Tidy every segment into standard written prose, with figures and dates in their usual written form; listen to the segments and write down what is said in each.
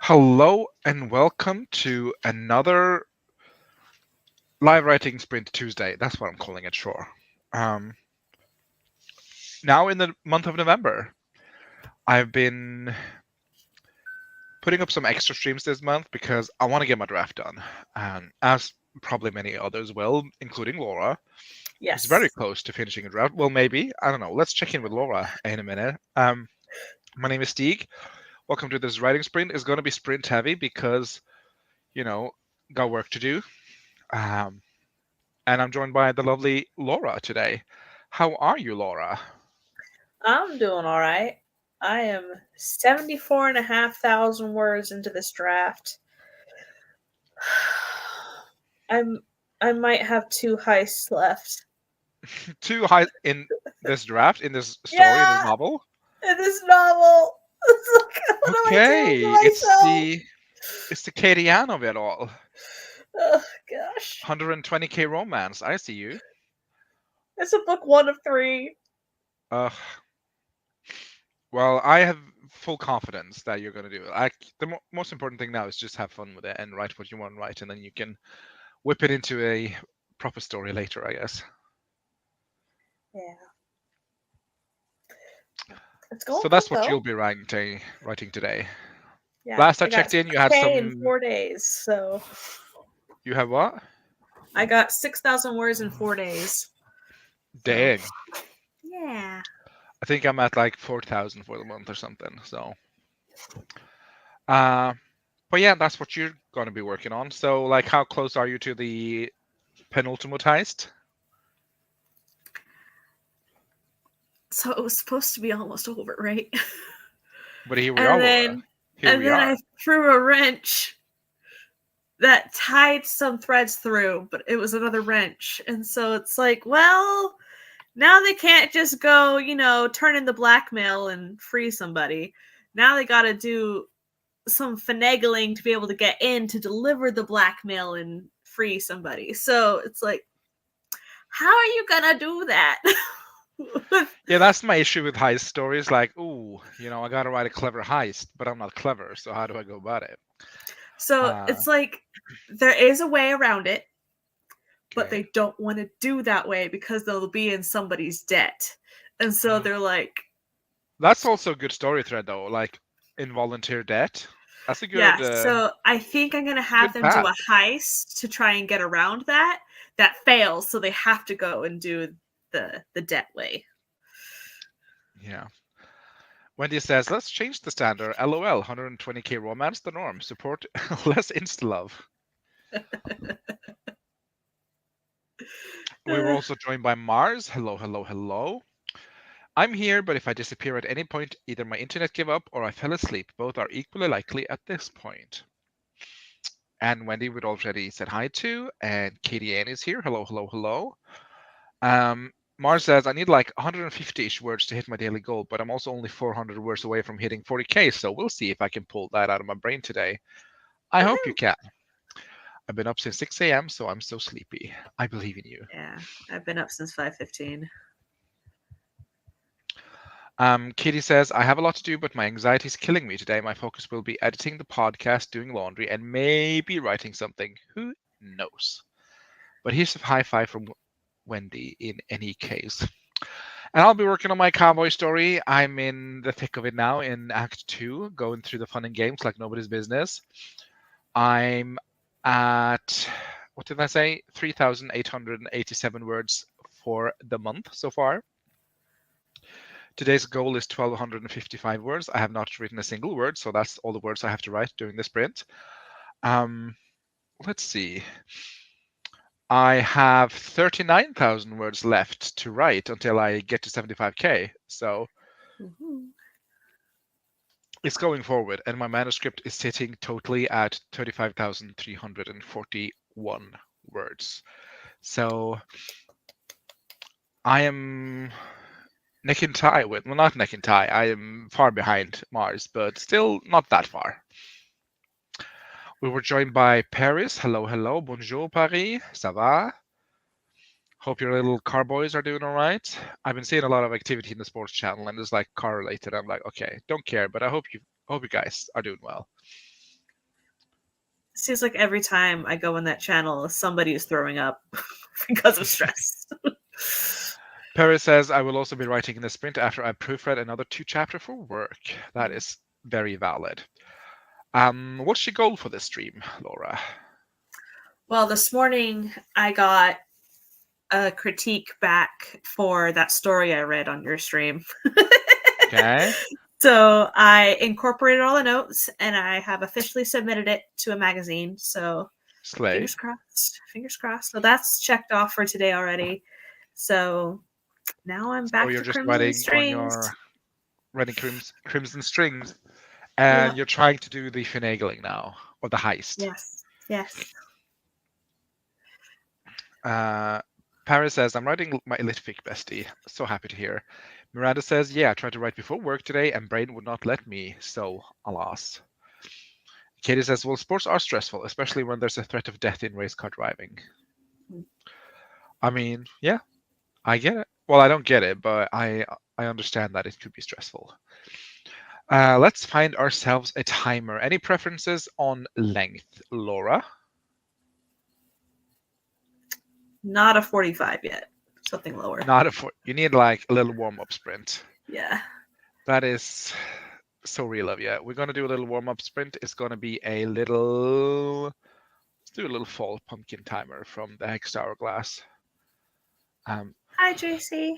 Hello and welcome to another live writing sprint Tuesday. That's what I'm calling it, sure. Now in the month of November, I've been putting up some extra streams this month because I want to get my draft done, as probably many others will, including Laura. Yes. Who's very close to finishing a draft. Well, maybe. I don't know. Let's check in with Laura in a minute. My name is Stig. Welcome to this writing sprint. It's going to be sprint heavy because, got work to do. And I'm joined by the lovely Laura today. How are you, Laura? I'm doing all right. I am 74,500 words into this draft. I might have 2 heists left. 2 high in this draft, in this story, in this novel? In this novel. It's like, what Okay, am I doing to myself? it's the Katie Ann of it all. Oh gosh. 120k romance. I see you. It's a book 1 of 3. Well, I have full confidence that you're going to do it. The most important thing now is just have fun with it and write what you want to write, and then you can whip it into a proper story later, I guess. Yeah. It's going so that's good, what though. you'll be writing today. Yeah, Last I checked in, you had some. in 4 days, so. You have what? I got 6,000 words in 4 days. Dang. So. Yeah. I think I'm at like 4,000 for the month or something. So, but yeah, that's what you're going to be working on. So, like, how close are you to the penultimate heist? So it was supposed to be almost over, right? But here we are, Laura. And then I threw a wrench that tied some threads through, but it was another wrench. And so it's like, well, now they can't just go, turn in the blackmail and free somebody. Now they got to do some finagling to be able to get in to deliver the blackmail and free somebody. So it's like, how are you going to do that? Yeah, that's my issue with heist stories. Like, ooh, I got to write a clever heist, but I'm not clever. So how do I go about it? So it's like there is a way around it, but they don't want to do that way because they'll be in somebody's debt. And so they're like... That's also a good story thread, though, like involuntary debt. That's a good... Yeah, so I think I'm going to have them do a heist to try and get around that. That fails, so they have to go and do the debt way. Yeah. Wendy says, let's change the standard. LOL, 120k romance, the norm. Support less insta-love. We were also joined by Mars. Hello, hello, hello. I'm here, but if I disappear at any point, either my internet gave up or I fell asleep. Both are equally likely at this point. And Wendy would already said hi to, and Katie Ann is here. Hello, hello, hello. Mars says, I need like 150-ish words to hit my daily goal, but I'm also only 400 words away from hitting 40k, so we'll see if I can pull that out of my brain today. I hope you can. I've been up since 6 a.m., so I'm so sleepy. I believe in you. Yeah, I've been up since 5:15. Katie says, I have a lot to do, but my anxiety is killing me today. My focus will be editing the podcast, doing laundry, and maybe writing something. Who knows? But here's a high five from Wendy in any case. And I'll be working on my cowboy story. I'm in the thick of it now in Act 2, going through the fun and games like nobody's business. I'm at, what did I say? 3,887 words for the month so far. Today's goal is 1,255 words. I have not written a single word, so that's all the words I have to write during the sprint. Let's see. I have 39,000 words left to write until I get to 75k. So it's going forward, and my manuscript is sitting totally at 35,341 words. So I am neck and tie with, well, not neck and tie. I am far behind Mars, but still not that far. We were joined by Paris. Hello, hello. Bonjour, Paris. Ça va? Hope your little car boys are doing all right. I've been seeing a lot of activity in the sports channel, and it's like car related. I'm like, okay, don't care, but I hope you guys are doing well. Seems like every time I go in that channel, somebody is throwing up because of stress. Perry says, I will also be writing in the sprint after I proofread another 2 chapter for work. That is very valid. What's your goal for this stream, Laura? Well, this morning I got a critique back for that story I read on your stream. Okay. So I incorporated all the notes and I have officially submitted it to a magazine. So Slay. fingers crossed. Fingers crossed. So that's checked off for today already. So now I'm back you're to just Crimson writing on Strings. your crimson strings, and Yep. you're trying to do the finagling now, or the heist. Yes. Yes. Paris says, I'm writing my lit fic bestie. So happy to hear. Miranda says, yeah, I tried to write before work today and brain would not let me, so alas. Katie says, well, sports are stressful, especially when there's a threat of death in race car driving. I mean, yeah, I get it. Well, I don't get it, but I understand that it could be stressful. Let's find ourselves a timer. Any preferences on length, Laura? Not a 45 yet. Something lower. Not a you need like a little warm-up sprint. Yeah. That is so real of you. We're gonna do a little warm-up sprint. It's gonna be a little. Let's do a little fall pumpkin timer from the Hex Hourglass. Hi, JC.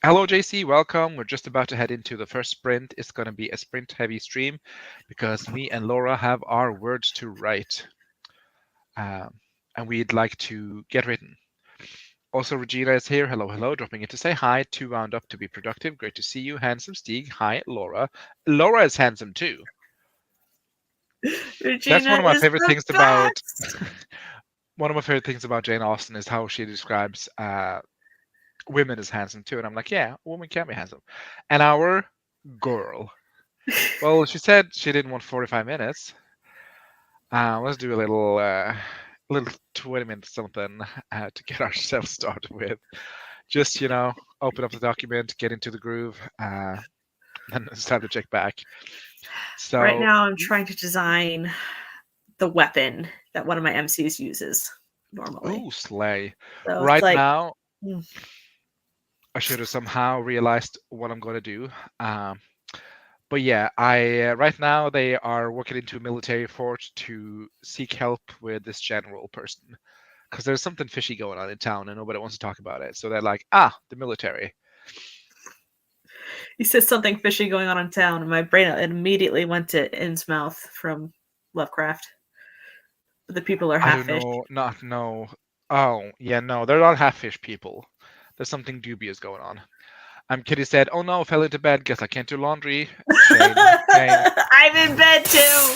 Hello, JC. Welcome. We're just about to head into the first sprint. It's gonna be a sprint-heavy stream because me and Laura have our words to write, and we'd like to get written. Also, Regina is here. Hello, hello. Dropping in to say hi. 2 round up to be productive. Great to see you. Handsome Stig. Hi, Laura. Laura is handsome too. Regina That's one of my is favorite the things best. about one of my favorite things about Jane Austen is how she describes women as handsome too. And I'm like, yeah, a woman can be handsome. And our girl. Well, she said she didn't want 45 minutes. Let's do a little 20 minutes something to get ourselves started with. Just, open up the document, get into the groove, then it's time to check back. So Right now, I'm trying to design the weapon that one of my MCs uses normally. ooh, slay. So Right it's like, now, hmm. I should have somehow realized what I'm going to do. But yeah, I right now they are working into a military fort to seek help with this general person because there's something fishy going on in town and nobody wants to talk about it. So they're like, the military. He says something fishy going on in town, and my brain immediately went to Innsmouth from Lovecraft. The people are I half don't fish. know, not no. Oh yeah, no, they're not half fish people. There's something dubious going on. Kitty said, "Oh no, fell into bed. Guess I can't do laundry." Shame, shame. I'm in bed too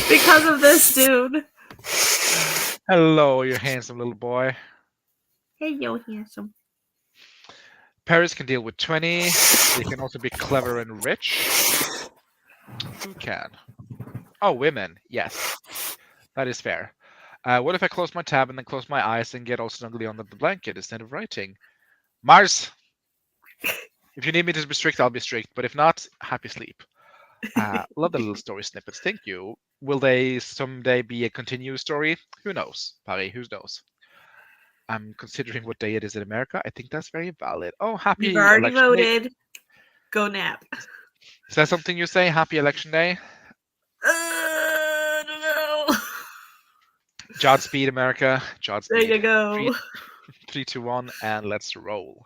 because of this dude. Hello, you handsome little boy. Hey, yo, handsome. Paris can deal with 20. They can also be clever and rich. Who can? Oh, women. Yes, that is fair. What if I close my tab and then close my eyes and get all snuggly under the blanket instead of writing? Mars, if you need me to be strict, I'll be strict. But if not, happy sleep. Love the little story snippets. Thank you. Will they someday be a continuous story? Who knows? Paris, who knows? I'm considering what day it is in America. I think that's very valid. Oh, happy You've already election day. voted. Go nap. Is that something you say? Happy election day? I don't know. Godspeed, America. There Godspeed. you go. 3, 2, 1, and let's roll.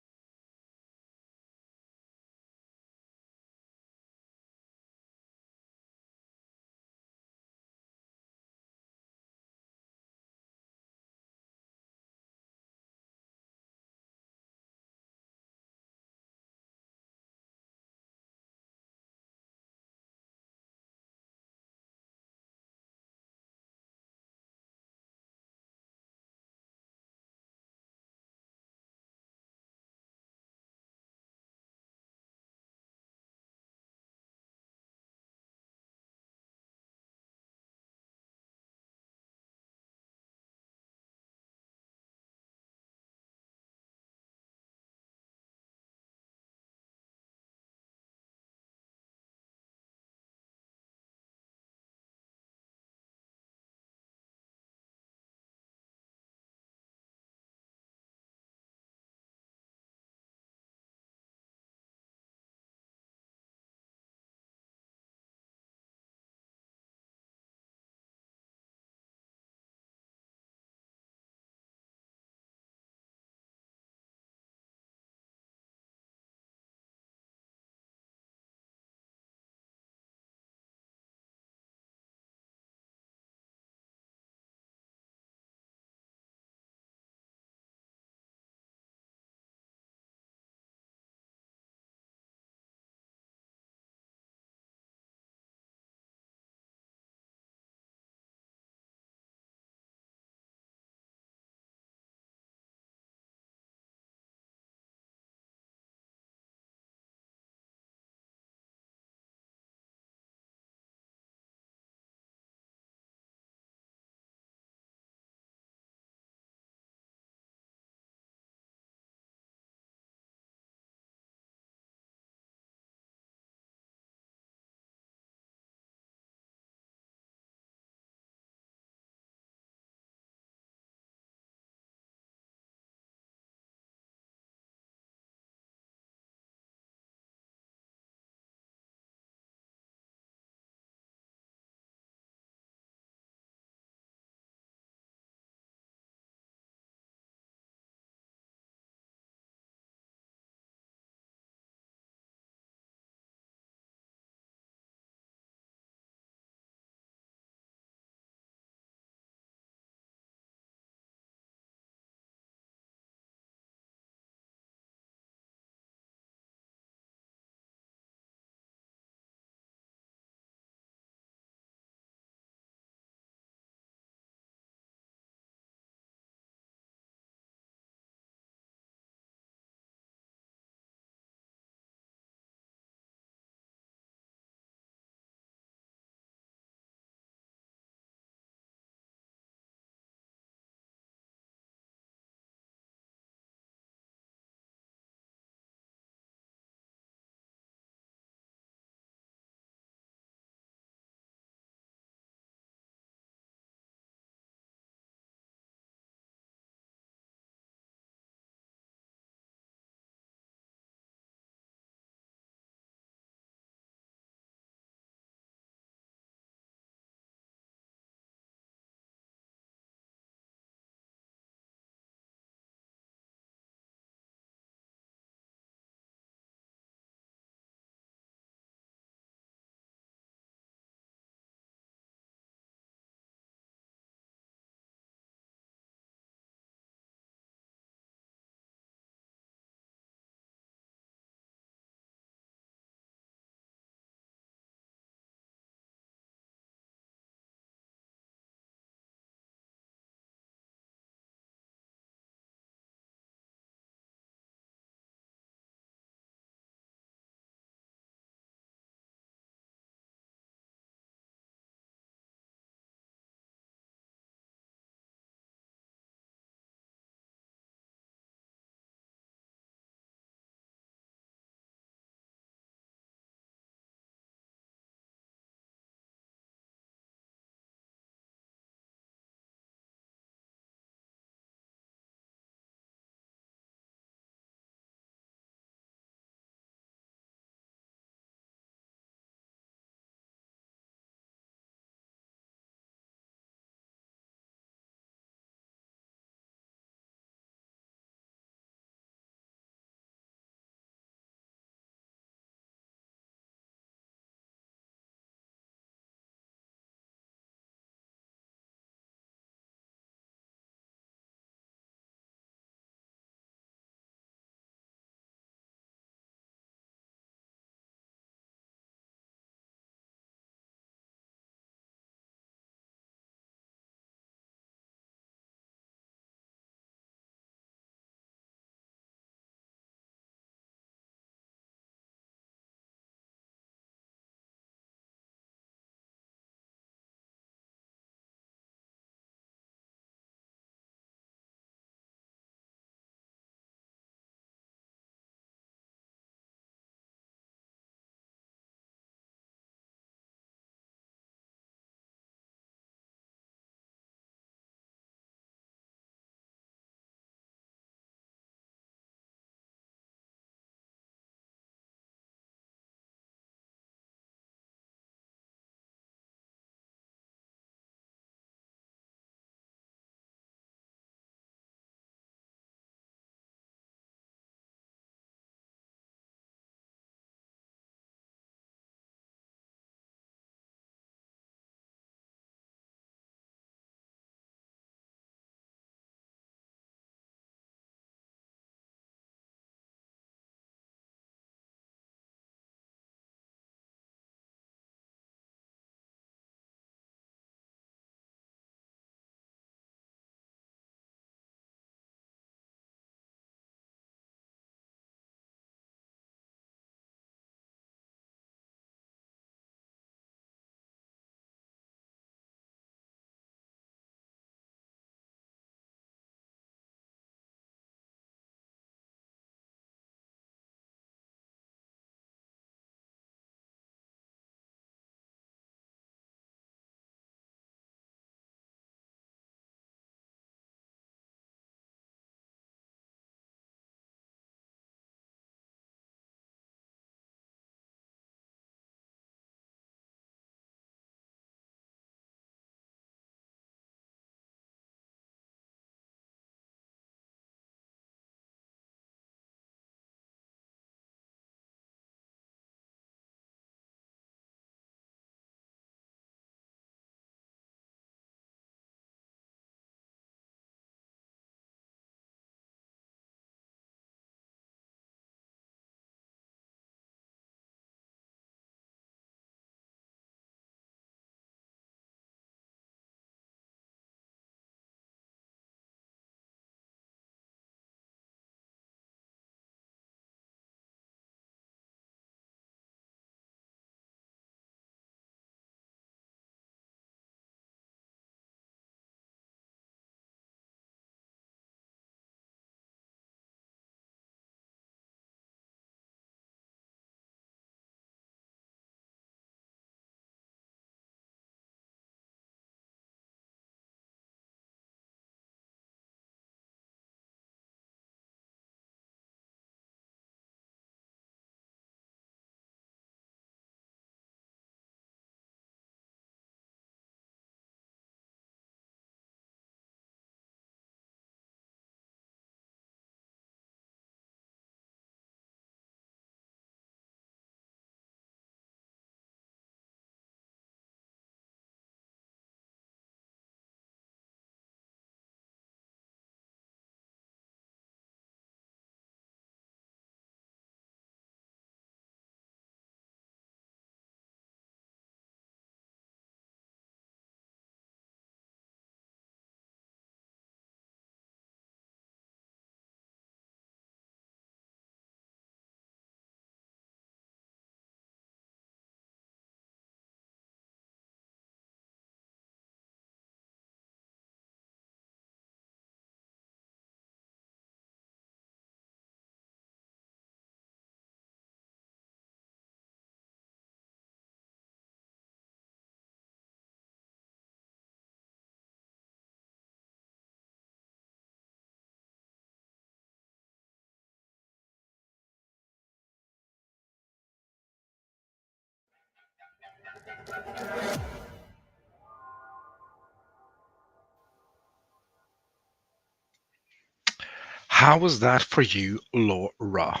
How was that for you, Laura?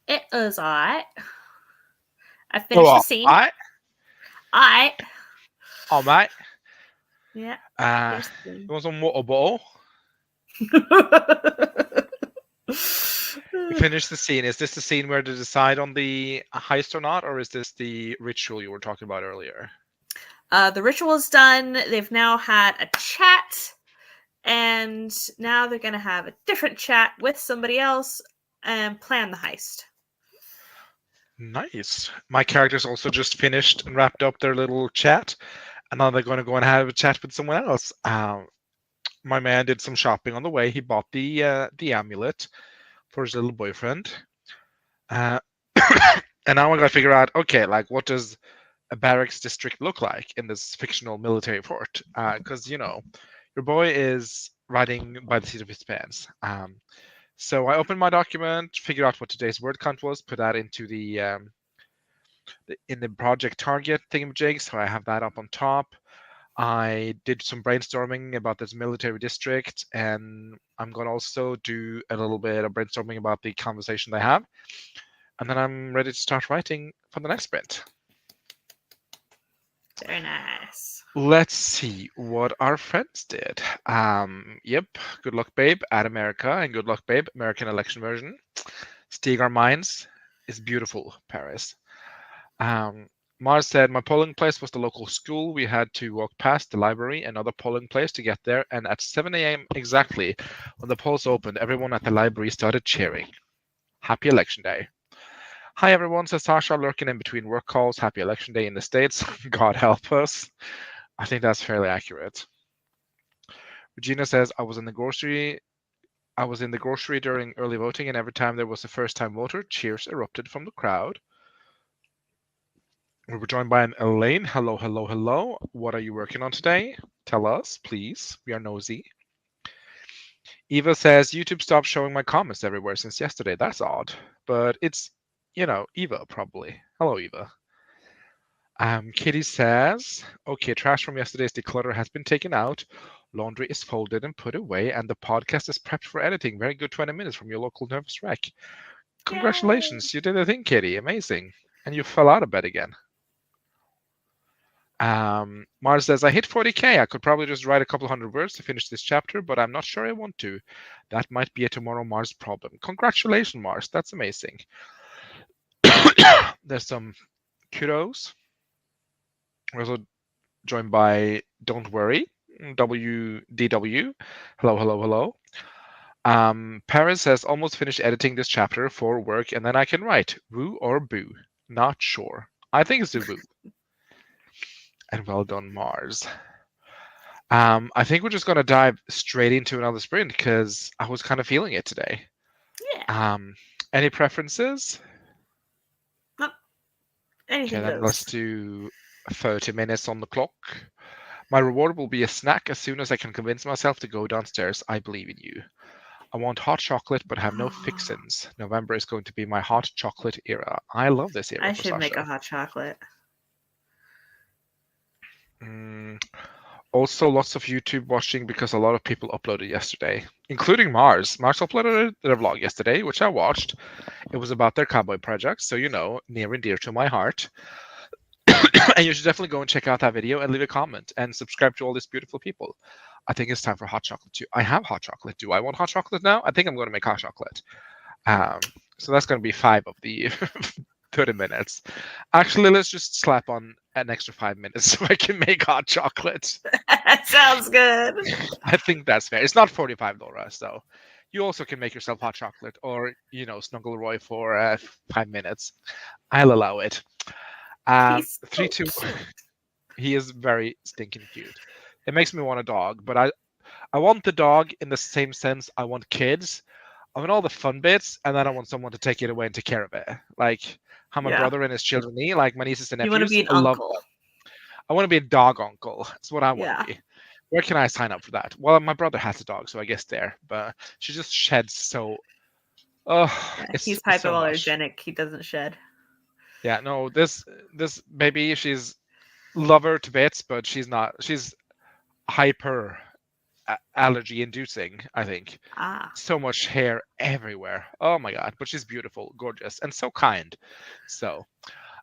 It was alright. I Oh, finished the scene. I, Alright. oh, mate. Yeah, You finished the want some water bottle? You scene. finished the scene. Is this the scene where they decide on the heist or not, or is this the ritual you were talking about earlier? The ritual is done. They've now had a chat, and now they're going to have a different chat with somebody else and plan the heist. Nice. My characters also just finished and wrapped up their little chat, and now they're going to go and have a chat with someone else. My man did some shopping on the way. He bought the amulet for his little boyfriend, uh, and now I got to figure out, okay, like what does a barracks district look like in this fictional military fort? Because your boy is riding by the seat of his pants. So I opened my document, figured out what today's word count was, put that into in the project target thingamajig, so I have that up on top. I did some brainstorming about this military district, and I'm going to also do a little bit of brainstorming about the conversation they have. And then I'm ready to start writing for the next sprint. Very nice. Let's see what our friends did. Yep, good luck, babe, at America, and good luck, babe, American election version. Stieg our minds is beautiful, Paris. Mars said, my polling place was the local school. We had to walk past the library, another polling place to get there. And at 7 a.m. exactly, when the polls opened, everyone at the library started cheering. Happy election day. Hi, everyone, says Sasha, lurking in between work calls. Happy election day in the States. God help us. I think that's fairly accurate. Regina says, I was in the grocery during early voting, and every time there was a first-time voter, cheers erupted from the crowd. We were joined by an Elaine. Hello, hello, hello. What are you working on today? Tell us, please. We are nosy. Eva says, YouTube stopped showing my comments everywhere since yesterday. That's odd. But it's, Eva, probably. Hello, Eva. Kitty says, okay, trash from yesterday's declutter has been taken out. Laundry is folded and put away, and the podcast is prepped for editing. Very good 20 minutes from your local nervous wreck. Congratulations. Yay. You did a thing, Kitty. Amazing. And you fell out of bed again. Mars says, I hit 40k. I could probably just write a couple hundred words to finish this chapter, but I'm not sure I want to. That might be a tomorrow Mars problem. Congratulations, Mars. That's amazing. There's some kudos. We're also joined by Don't Worry, WDW. Hello, hello, hello. Paris has almost finished editing this chapter for work, and then I can write woo or boo. Not sure. I think it's a woo. And well done, Mars. I think we're just going to dive straight into another sprint because I was kind of feeling it today. Yeah. Any preferences? Anything Okay, then goes. let's do 30 minutes on the clock. My reward will be a snack as soon as I can convince myself to go downstairs. I believe in you. I want hot chocolate but have no fixins. November is going to be my hot chocolate era. I love this era I for should make a Sasha. hot chocolate. Also, lots of YouTube watching because a lot of people uploaded yesterday, including Mars. Mars uploaded their vlog yesterday, which I watched. It was about their cowboy project, so near and dear to my heart. And you should definitely go and check out that video and leave a comment and subscribe to all these beautiful people. I think it's time for hot chocolate too. I have hot chocolate. Do I want hot chocolate now? I think I'm going to make hot chocolate. So that's going to be 5 of the 30 minutes. Actually, let's just slap on an extra 5 minutes so I can make hot chocolate. Sounds good. I think that's fair. It's not 45, Laura, so you also can make yourself hot chocolate or, snuggle Roy for 5 minutes. I'll allow it. He's 3, 2. He is very stinking cute. It makes me want a dog, but I want the dog in the same sense I want kids. I want all the fun bits, and then I want someone to take it away and take care of it. Like how my brother and his children eat, like my nieces and nephews. You want to be an I love uncle. them. I want to be a dog uncle. That's what I want to be. Where can I sign up for that? Well, my brother has a dog, so I guess there. But she just sheds so. Oh, he's hypoallergenic. He doesn't shed. Yeah, no, this baby, she's love her to bits, but she's not. She's hyper allergy inducing, I think. Ah. So much hair everywhere. Oh my god, but she's beautiful, gorgeous, and so kind. So,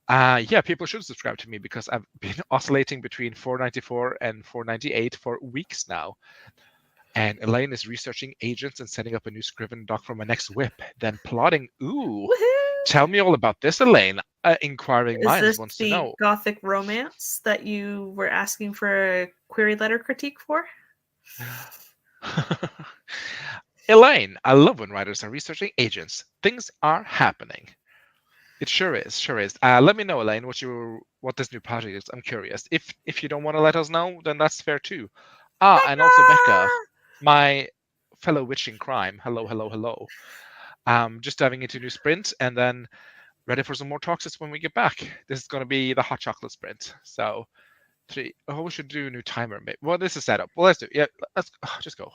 yeah, people should subscribe to me because I've been oscillating between 494 and 498 for weeks now. And Elaine is researching agents and setting up a new Scriven doc for my next whip. Then plotting. Ooh, Woohoo! tell me all about this, Elaine. Inquiring Is minds this wants to the know. gothic romance that you were asking for a query letter critique for? Elaine, I love when writers are researching agents. Things are happening. It sure is, sure is. Let me know, Elaine, what this new project is. I'm curious. If you don't want to let us know, then that's fair too. And also Becca, Becca! my fellow witch in crime. Hello, hello, hello. Just diving into a new sprint, and then ready for some more talks when we get back. This is going to be the hot chocolate sprint. So three. Oh, we should do a new timer. Well, this is set up. Well, let's do. Yeah, let's just go.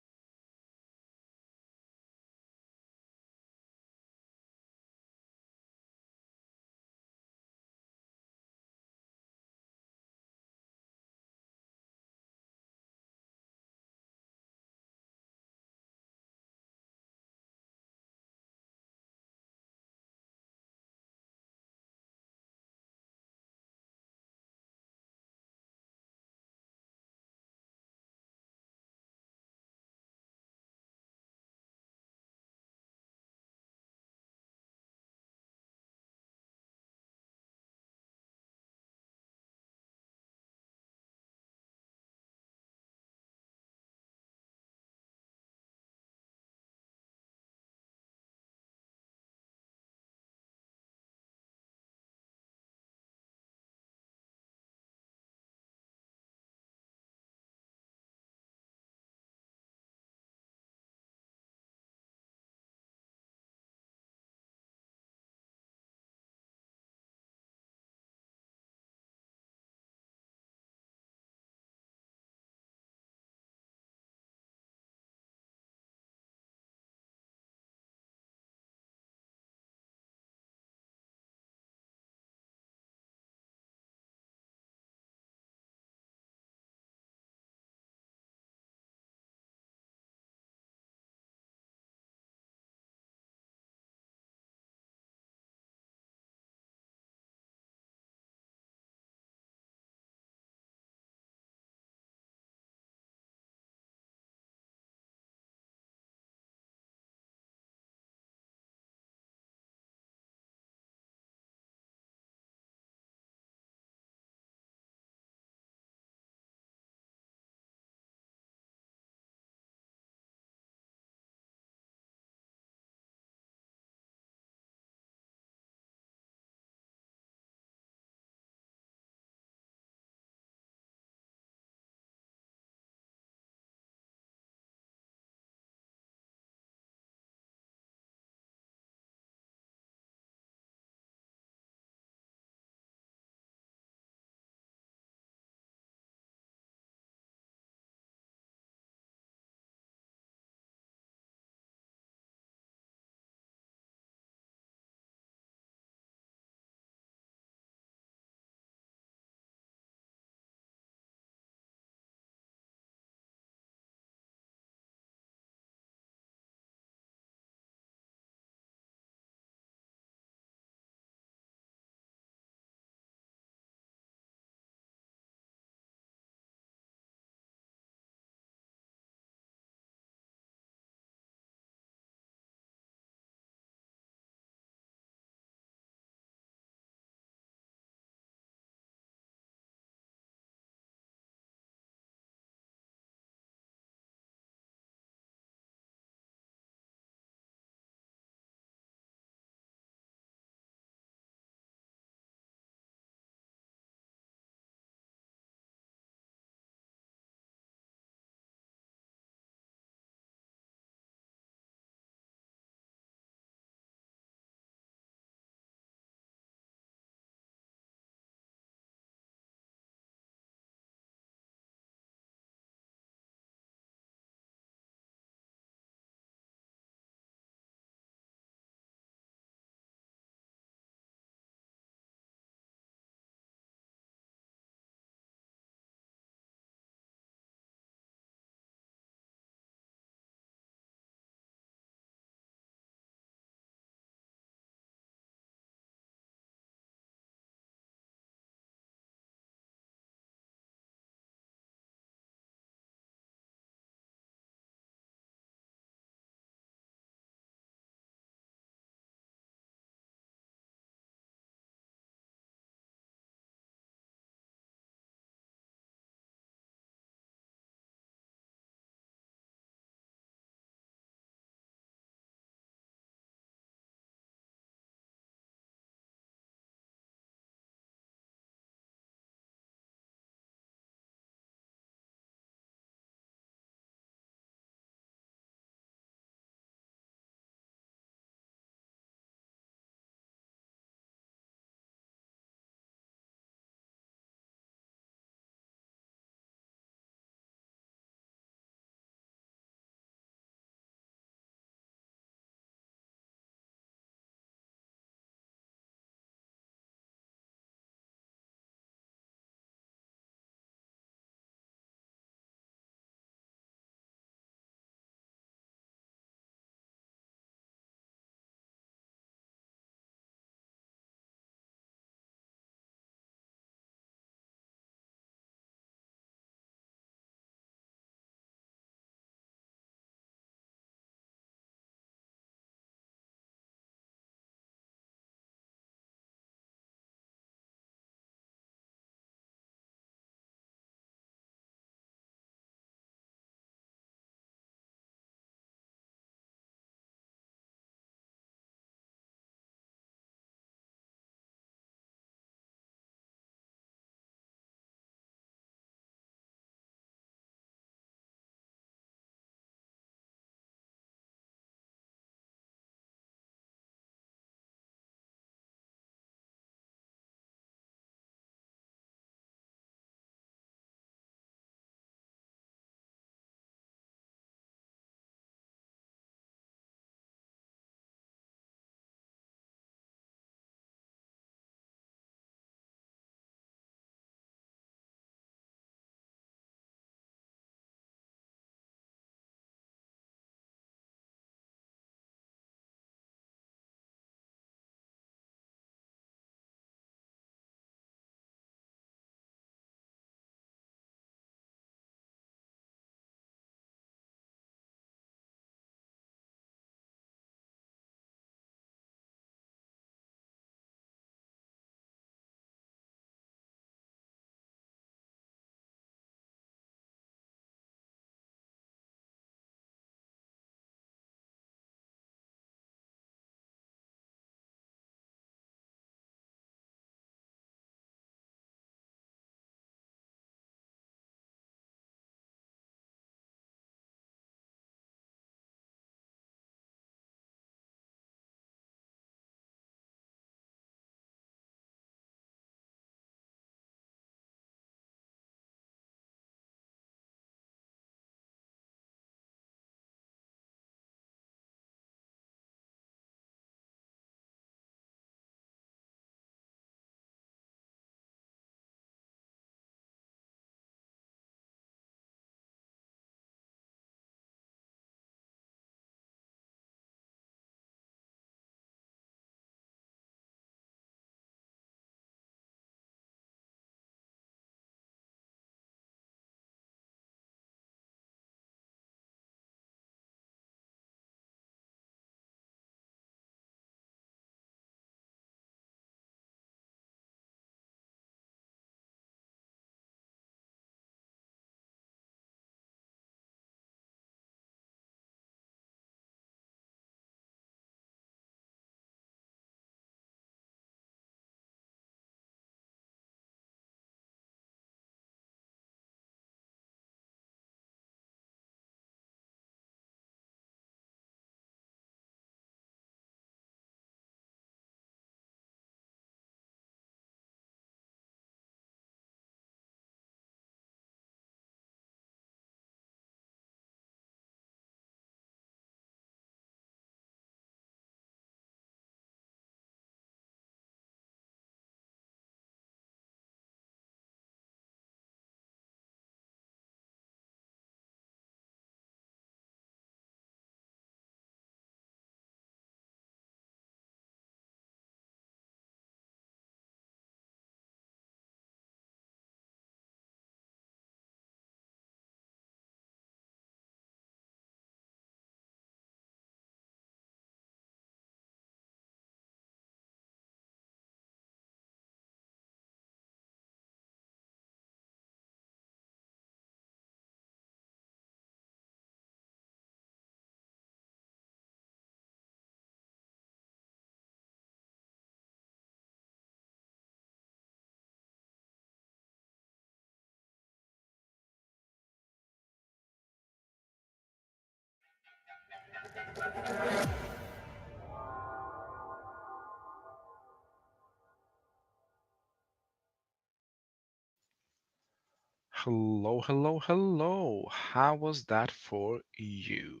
Hello, hello, hello. How was that for you?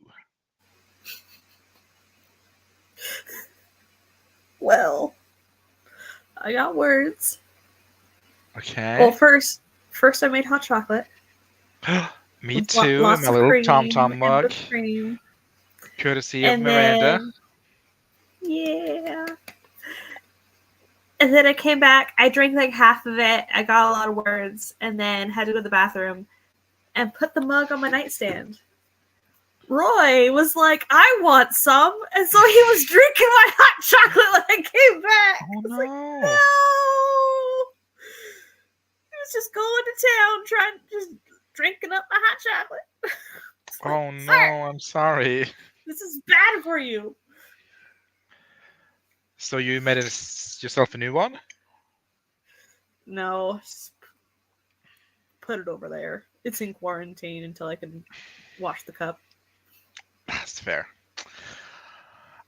Well, I got words. Okay. Well, first I made hot chocolate Me with too, in lots my of little Tom cream Tom and mug, whipped cream, courtesy of and Miranda. then yeah. And then I came back. I drank like half of it. I got a lot of words, and then had to go to the bathroom and put the mug on my nightstand. Roy was like, "I want some," and so he was drinking my hot chocolate when I came back. Oh I was like, no. "No!" He was just going to town, just drinking up my hot chocolate. Like, Oh sir, no, I'm sorry. this is bad for you. So you made yourself a new one? No, just put it over there. It's in quarantine until I can wash the cup. That's fair.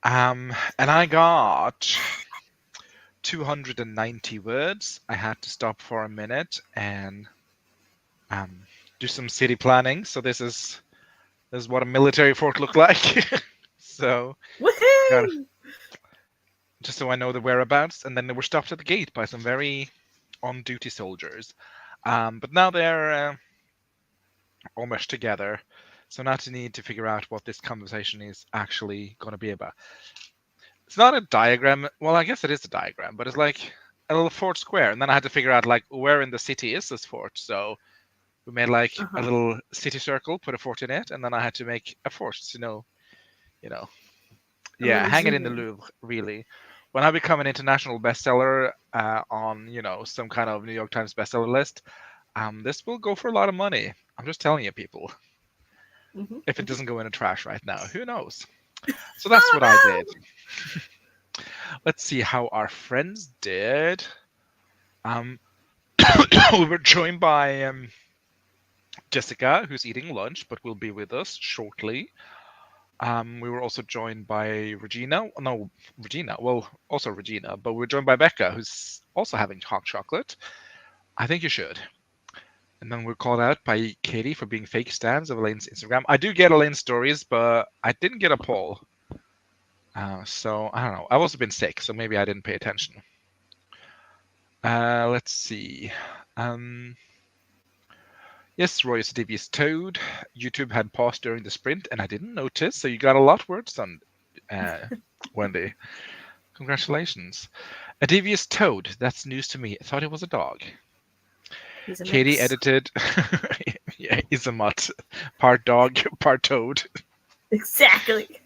And I got 290 words. I had to stop for a minute and do some city planning. So this is what a military fort looked like. So got Woohoo! just so I know the whereabouts, and then they were stopped at the gate by some very on-duty soldiers. But now they're almost together, so now to need to figure out what this conversation is actually going to be about. It's not a diagram. Well, I guess it is a diagram, but it's like a little fort square, and then I had to figure out like where in the city is this fort. So we made like a little city circle, put a fort in it, and then I had to make a fort to know, A yeah, little hang it zoom in the in. Louvre, really. When I become an international bestseller on, some kind of New York Times bestseller list, this will go for a lot of money. I'm just telling you, people. If it doesn't go in the trash right now, who knows? So that's what I Oh did. Let's see how our friends did. Um, we were joined by Jessica, who's eating lunch, but will be with us shortly. We were also joined by Regina. No, Regina. Well, also Regina, but we're joined by Becca, who's also having hot chocolate. I think you should. And then we're called out by Katie for being fake stands of Elaine's Instagram. I do get Elaine's stories, but I didn't get a poll. So I don't know. I've also been sick, so maybe I didn't pay attention. Let's see. Yes, Roy is a devious toad. YouTube had paused during the sprint, and I didn't notice. So you got a lot of words done, Wendy. Congratulations. A devious toad. That's news to me. I thought it was a dog. he's a Katie mix. edited. Yeah, he's a mutt. Part dog, part toad. Exactly.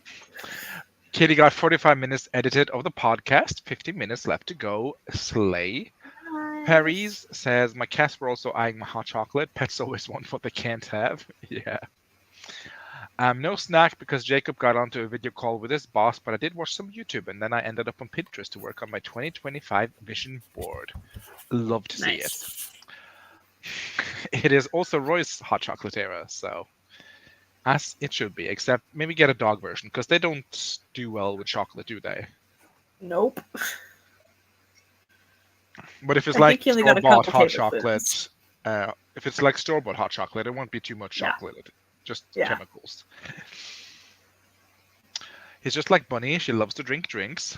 Katie got 45 minutes edited of the podcast. 50 minutes left to go. Slay. Paris says, my cats were also eyeing my hot chocolate. Pets always want what they can't have. Yeah. No snack because Jacob got onto a video call with his boss, but I did watch some YouTube and then I ended up on Pinterest to work on my 2025 vision board. Love to see it. It is also Roy's hot chocolate era, so as it should be, except maybe get a dog version because they don't do well with chocolate, do they? Nope. But if it's I like think he only got a store-bought couple hot tablespoons. chocolate, if it's like store-bought hot chocolate, it won't be too much Yeah. chocolate, just Yeah. chemicals. He's just like Bunny. She loves to drink drinks.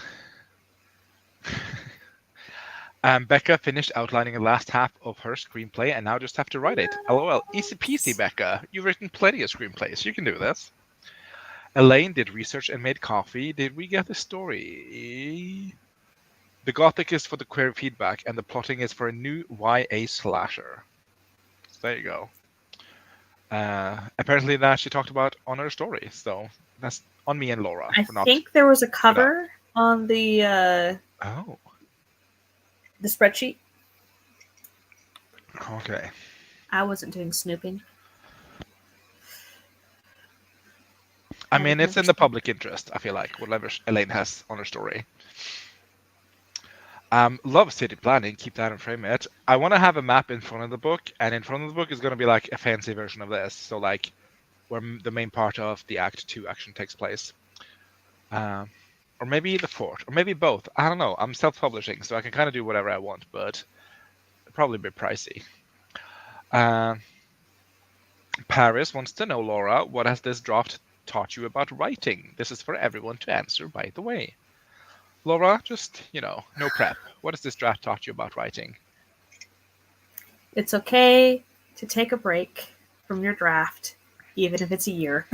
Becca finished outlining the last half of her screenplay and now just have to write it. LOL. Easy peasy, Becca. You've written plenty of screenplays. You can do this. Elaine did research and made coffee. Did we get the story? The gothic is for the queer feedback, and the plotting is for a new YA slasher. So there you go. Apparently that she talked about on her story, so that's on me and Laura. I think there was a cover on the Oh, spreadsheet. okay. I wasn't doing snooping. I mean, it's in the public interest, I feel like, whatever Elaine has on her story. Love city planning. Keep that and frame it. I want to have a map in front of the book, and in front of the book is going to be like a fancy version of this. So like where the main part of the Act 2 action takes place. Or maybe the fourth, or maybe both. I don't know. I'm self-publishing, so I can kind of do whatever I want, but it'll probably be pricey. Paris wants to know, Laura, what has this draft taught you about writing? This is for everyone to answer, by the way. Laura, just, no prep. What has this draft taught you about writing? It's okay to take a break from your draft, even if it's a year.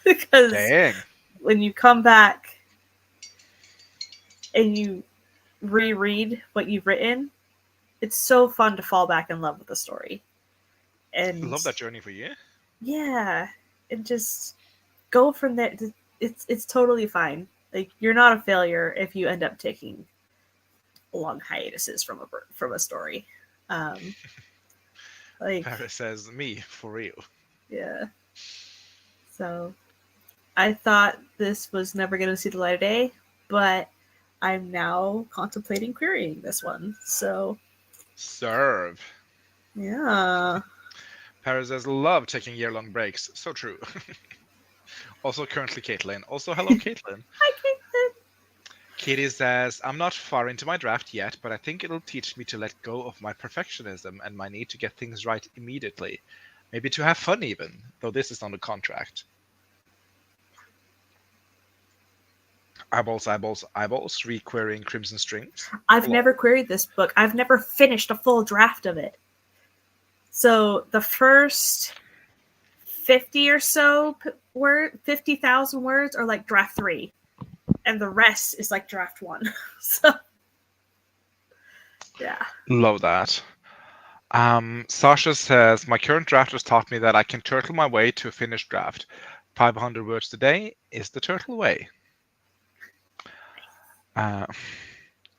Because Dang. when you come back and you reread what you've written, it's so fun to fall back in love with the story. And Love that journey for you. yeah, and just go from there. It's totally fine. Like, you're not a failure if you end up taking long hiatuses from a story. Like, Paris says, me, for real. yeah. So I thought this was never going to see the light of day, but I'm now contemplating querying this one. So Serve. yeah. Paris says, love taking year-long breaks. So true. Also, currently Caitlin. Also, hello, Caitlin. Hi, Caitlin. Katie says, I'm not far into my draft yet, but I think it'll teach me to let go of my perfectionism and my need to get things right immediately. Maybe to have fun even, though this is not a contract. Eyeballs, eyeballs, eyeballs, re-querying Crimson Strings. I've never queried this book. I've never finished a full draft of it. So the first 50 or so 50,000 words are like draft 3. And the rest is like draft 1. So yeah. Love that. Sasha says, my current draft has taught me that I can turtle my way to a finished draft. 500 words today is the turtle way.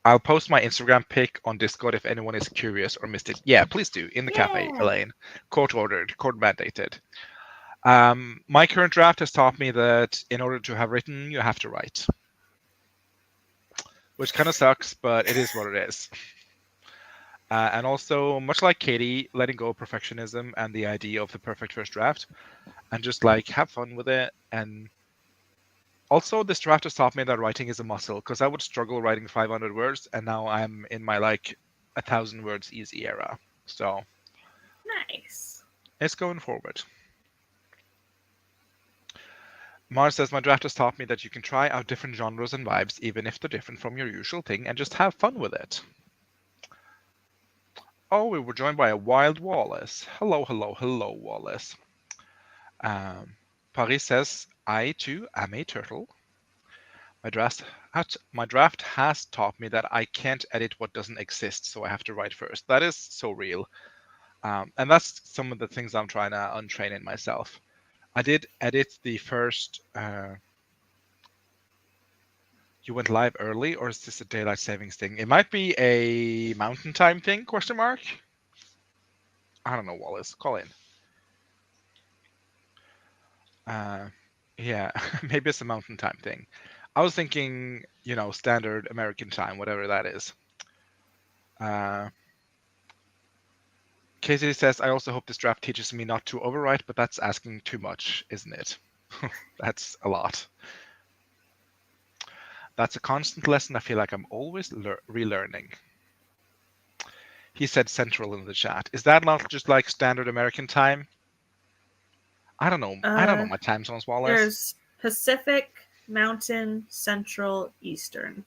I'll post my Instagram pic on Discord if anyone is curious or missed it. Yeah, please do. In the cafe, Elaine. Court ordered, court mandated. My current draft has taught me that in order to have written, you have to write. Which kind of sucks, but it is what it is. And also, much like Katie, letting go of perfectionism and the idea of the perfect first draft, and just like have fun with it. And also, this draft has taught me that writing is a muscle, because I would struggle writing 500 words, and now I'm in my 1,000 words easy era. So nice. It's going forward. Mars says, my draft has taught me that you can try out different genres and vibes, even if they're different from your usual thing, and just have fun with it. Oh, we were joined by a wild Wallace. Hello, hello, hello, Wallace. Paris says, I too am a turtle. My draft has taught me that I can't edit what doesn't exist, so I have to write first. That is so real. And that's some of the things I'm trying to untrain in myself. I did edit the first. You went live early, or is this a daylight savings thing? It might be a mountain time thing, question mark? I don't know, Wallace. Call in. Yeah, maybe it's a mountain time thing. I was thinking, standard American time, whatever that is. Casey says, I also hope this draft teaches me not to overwrite, but that's asking too much, isn't it? That's a lot. That's a constant lesson I feel like I'm always relearning. He said Central in the chat. Is that not just like standard American time? I don't know. I don't know my time zones, Wallace. There's Pacific, Mountain, Central, Eastern.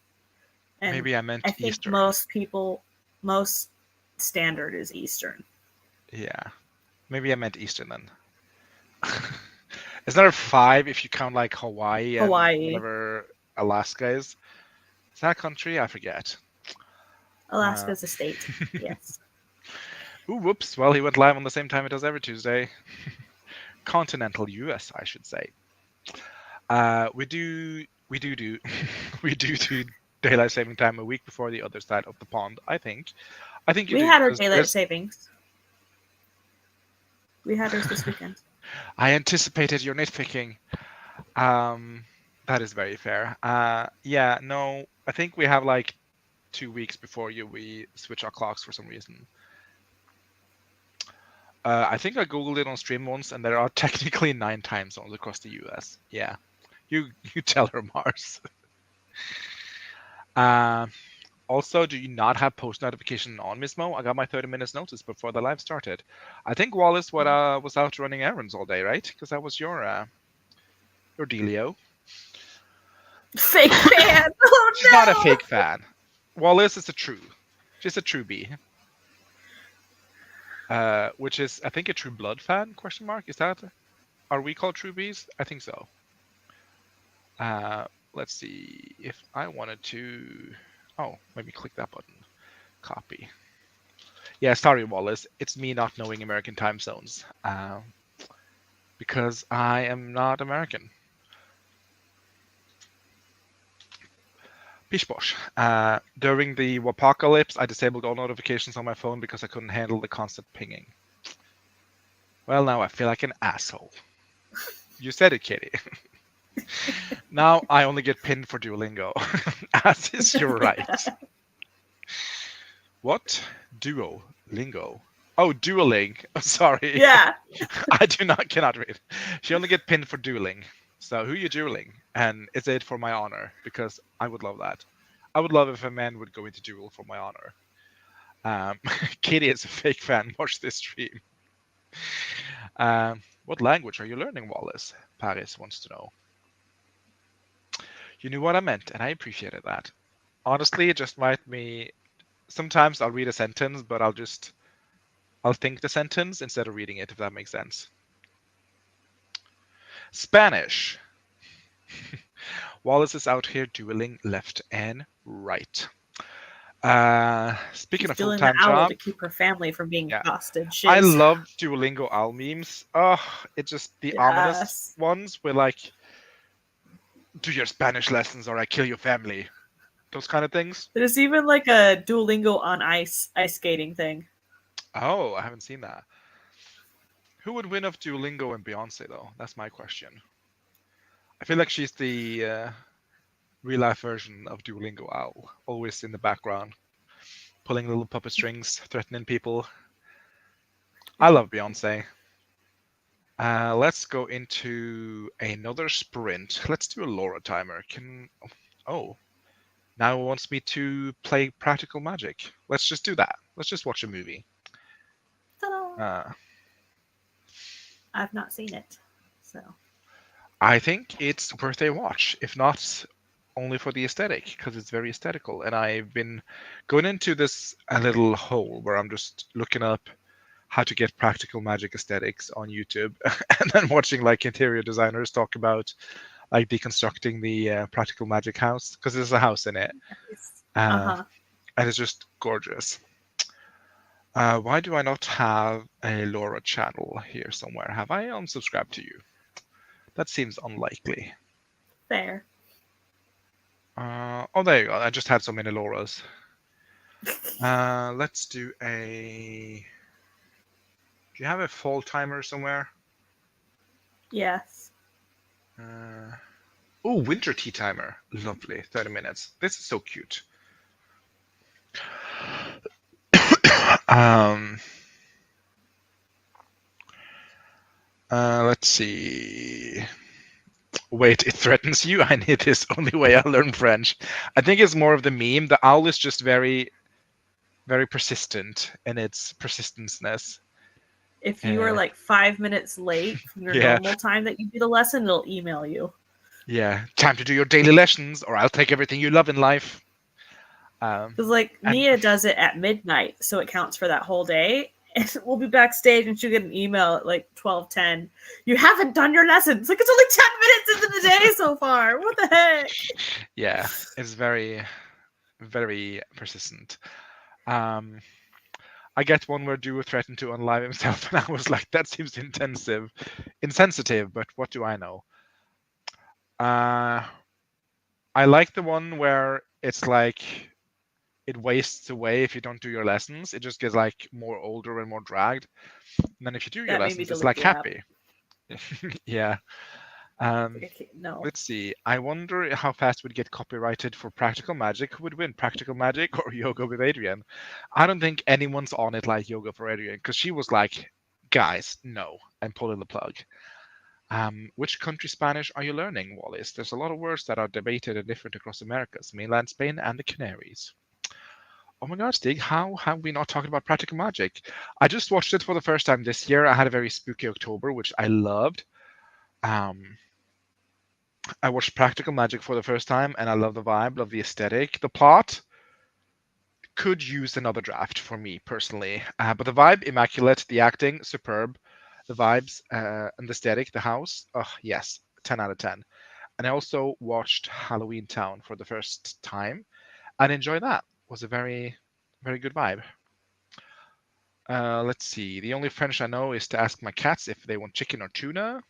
And maybe I meant Eastern. Most standard is Eastern. Yeah. Maybe I meant Eastern then. Is there 5 if you count like Hawaii and whatever Alaska is? Is that a country? I forget. Alaska's a state. Yes. Ooh, whoops. Well, he went live on the same time it does every Tuesday. Continental US, I should say. We do daylight saving time a week before the other side of the pond. I think we had our daylight savings. We had ours this weekend. I anticipated your nitpicking. That is very fair. Yeah, no, I think we have 2 weeks before we switch our clocks for some reason. I think I googled it on stream once, and there are technically 9 time zones across the US. Yeah, You tell her, Mars. Uh, Also, do you not have post notification on, Miss Mo? I got my 30 minutes notice before the live started. I think Wallace was out running errands all day, right? Because that was your dealio. Fake fan. Oh She's not a fake fan. Wallace is a true. She's a true bee. Which is, I think, a true blood fan? Question mark. Is that? Are we called true bees? I think so. Let's see if I wanted to. Oh, maybe click that button. Copy. Yeah, sorry, Wallace. It's me not knowing American time zones. Because I am not American. Pish posh. During the apocalypse, I disabled all notifications on my phone because I couldn't handle the constant pinging. Well, now I feel like an asshole. You said it, Kitty. Now I only get pinned for Duolingo. As is your right. What? Duolingo. Oh, dueling. Sorry. Yeah. I cannot read. She only get pinned for dueling. So who you dueling? And is it for my honor? Because I would love that. I would love if a man would go into duel for my honor. Katie is a fake fan. Watch this stream. What language are you learning, Wallace? Paris wants to know. You knew what I meant, and I appreciated that. Honestly, it just might be. Sometimes I'll read a sentence, but I'll think the sentence instead of reading it, if that makes sense. Spanish. Wallace is out here dueling left and right. Speaking of full-time job, to keep her family from being hostage. I love Duolingo owl memes. Oh, it's just the ominous ones where like, do your Spanish lessons or I kill your family. Those kind of things. There's even like a Duolingo on ice skating thing. Oh, I haven't seen that. Who would win of Duolingo and Beyonce though? That's my question. I feel like she's the real life version of Duolingo owl, always in the background, pulling little puppet strings, threatening people. I love Beyonce. Let's go into another sprint. Let's do a Laura timer. Now it wants me to play Practical Magic. Let's just do that. Let's just watch a movie. I've not seen it, so I think it's worth a watch, if not only for the aesthetic, because it's very aesthetical. And I've been going into this a little hole where I'm just looking up how to get practical magic aesthetics on YouTube, and then watching like interior designers talk about like deconstructing the practical magic house, because there's a house in it, and it's just gorgeous. Why do I not have a Laura channel here somewhere? Have I unsubscribed to you? That seems unlikely. Fair. Oh, there you go. I just had so many Lauras. Let's do a... Do you have a fall timer somewhere? Yes. Oh, winter tea timer. Lovely. 30 minutes. This is so cute. Let's see. Wait, it threatens you? I need this. Only way I learn French. I think it's more of the meme. The owl is just very, very persistent in its persistenceness. If you are like 5 minutes late from your normal time that you do the lesson, it'll email you. Yeah, time to do your daily lessons, or I'll take everything you love in life. Because Nia does it at midnight, so it counts for that whole day. And we'll be backstage, and she'll get an email at like 12:10. You haven't done your lessons. Like, it's only 10 minutes into the day so far. What the heck? Yeah, it's very, very persistent. I get one where Duo threatened to unalive himself, and I was like, that seems insensitive, but what do I know? I like the one where it's like it wastes away if you don't do your lessons. It just gets like more older and more dragged. And then if you do your lessons, it's like happy. Yeah. No. Let's see. I wonder how fast we'd get copyrighted for Practical Magic. Who would win, Practical Magic or Yoga with Adrian? I don't think anyone's on it like Yoga for Adrian, because she was like, guys, no, I'm pulling the plug. Which country Spanish are you learning, Wallace? There's a lot of words that are debated and different across Americas, mainland Spain, and the Canaries. Oh my God, Stig, how have we not talked about Practical Magic? I just watched it for the first time this year. I had a very spooky October, which I loved. Um, I watched Practical Magic for the first time, and I love the vibe, love the aesthetic. The plot could use another draft for me personally, but the vibe, immaculate. The acting, superb. The vibes and the aesthetic, the house, oh yes, 10 out of 10. And I also watched Halloween Town for the first time and enjoyed that. It was a very, very good vibe. Let's see. The only French I know is to ask my cats if they want chicken or tuna.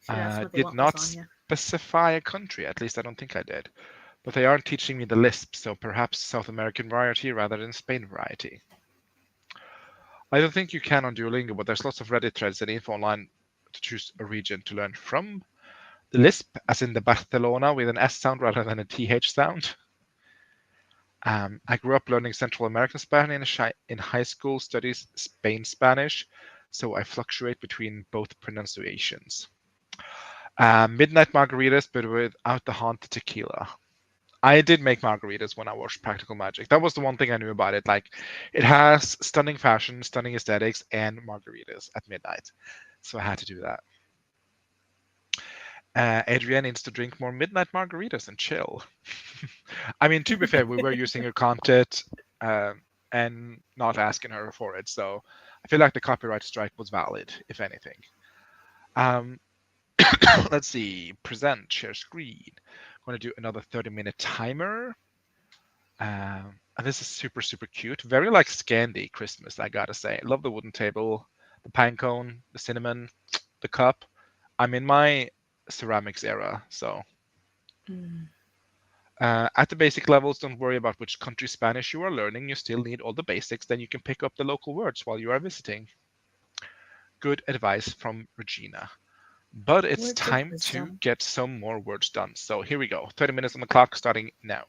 Should ask what they Did want not lasagna. specify a country. At least I don't think I did. But they aren't teaching me the lisp, so perhaps South American variety rather than Spain variety. I don't think you can on Duolingo, but there's lots of Reddit threads and info online to choose a region to learn from. The lisp, as in the Barcelona with an S sound rather than a TH sound. I grew up learning Central American Spanish in high school, studies Spain Spanish, so I fluctuate between both pronunciations. Midnight margaritas, but without the haunted tequila. I did make margaritas when I watched Practical Magic. That was the one thing I knew about it. Like, it has stunning fashion, stunning aesthetics, and margaritas at midnight. So I had to do that. Adrienne needs to drink more midnight margaritas and chill. I mean, to be fair, we were using her content and not asking her for it. So I feel like the copyright strike was valid, if anything. Um, let's see. Present, share screen. I'm going to do another 30-minute timer. And this is super, super cute. Very like Scandi Christmas, I gotta say. Love the wooden table, the pine cone, the cinnamon, the cup. I'm in my ceramics era, so. At the basic levels, don't worry about which country Spanish you are learning. You still need all the basics, then you can pick up the local words while you are visiting. Good advice from Regina. But it's Words of time to wisdom. get some more words done. So here we go. 30 minutes on the clock starting now.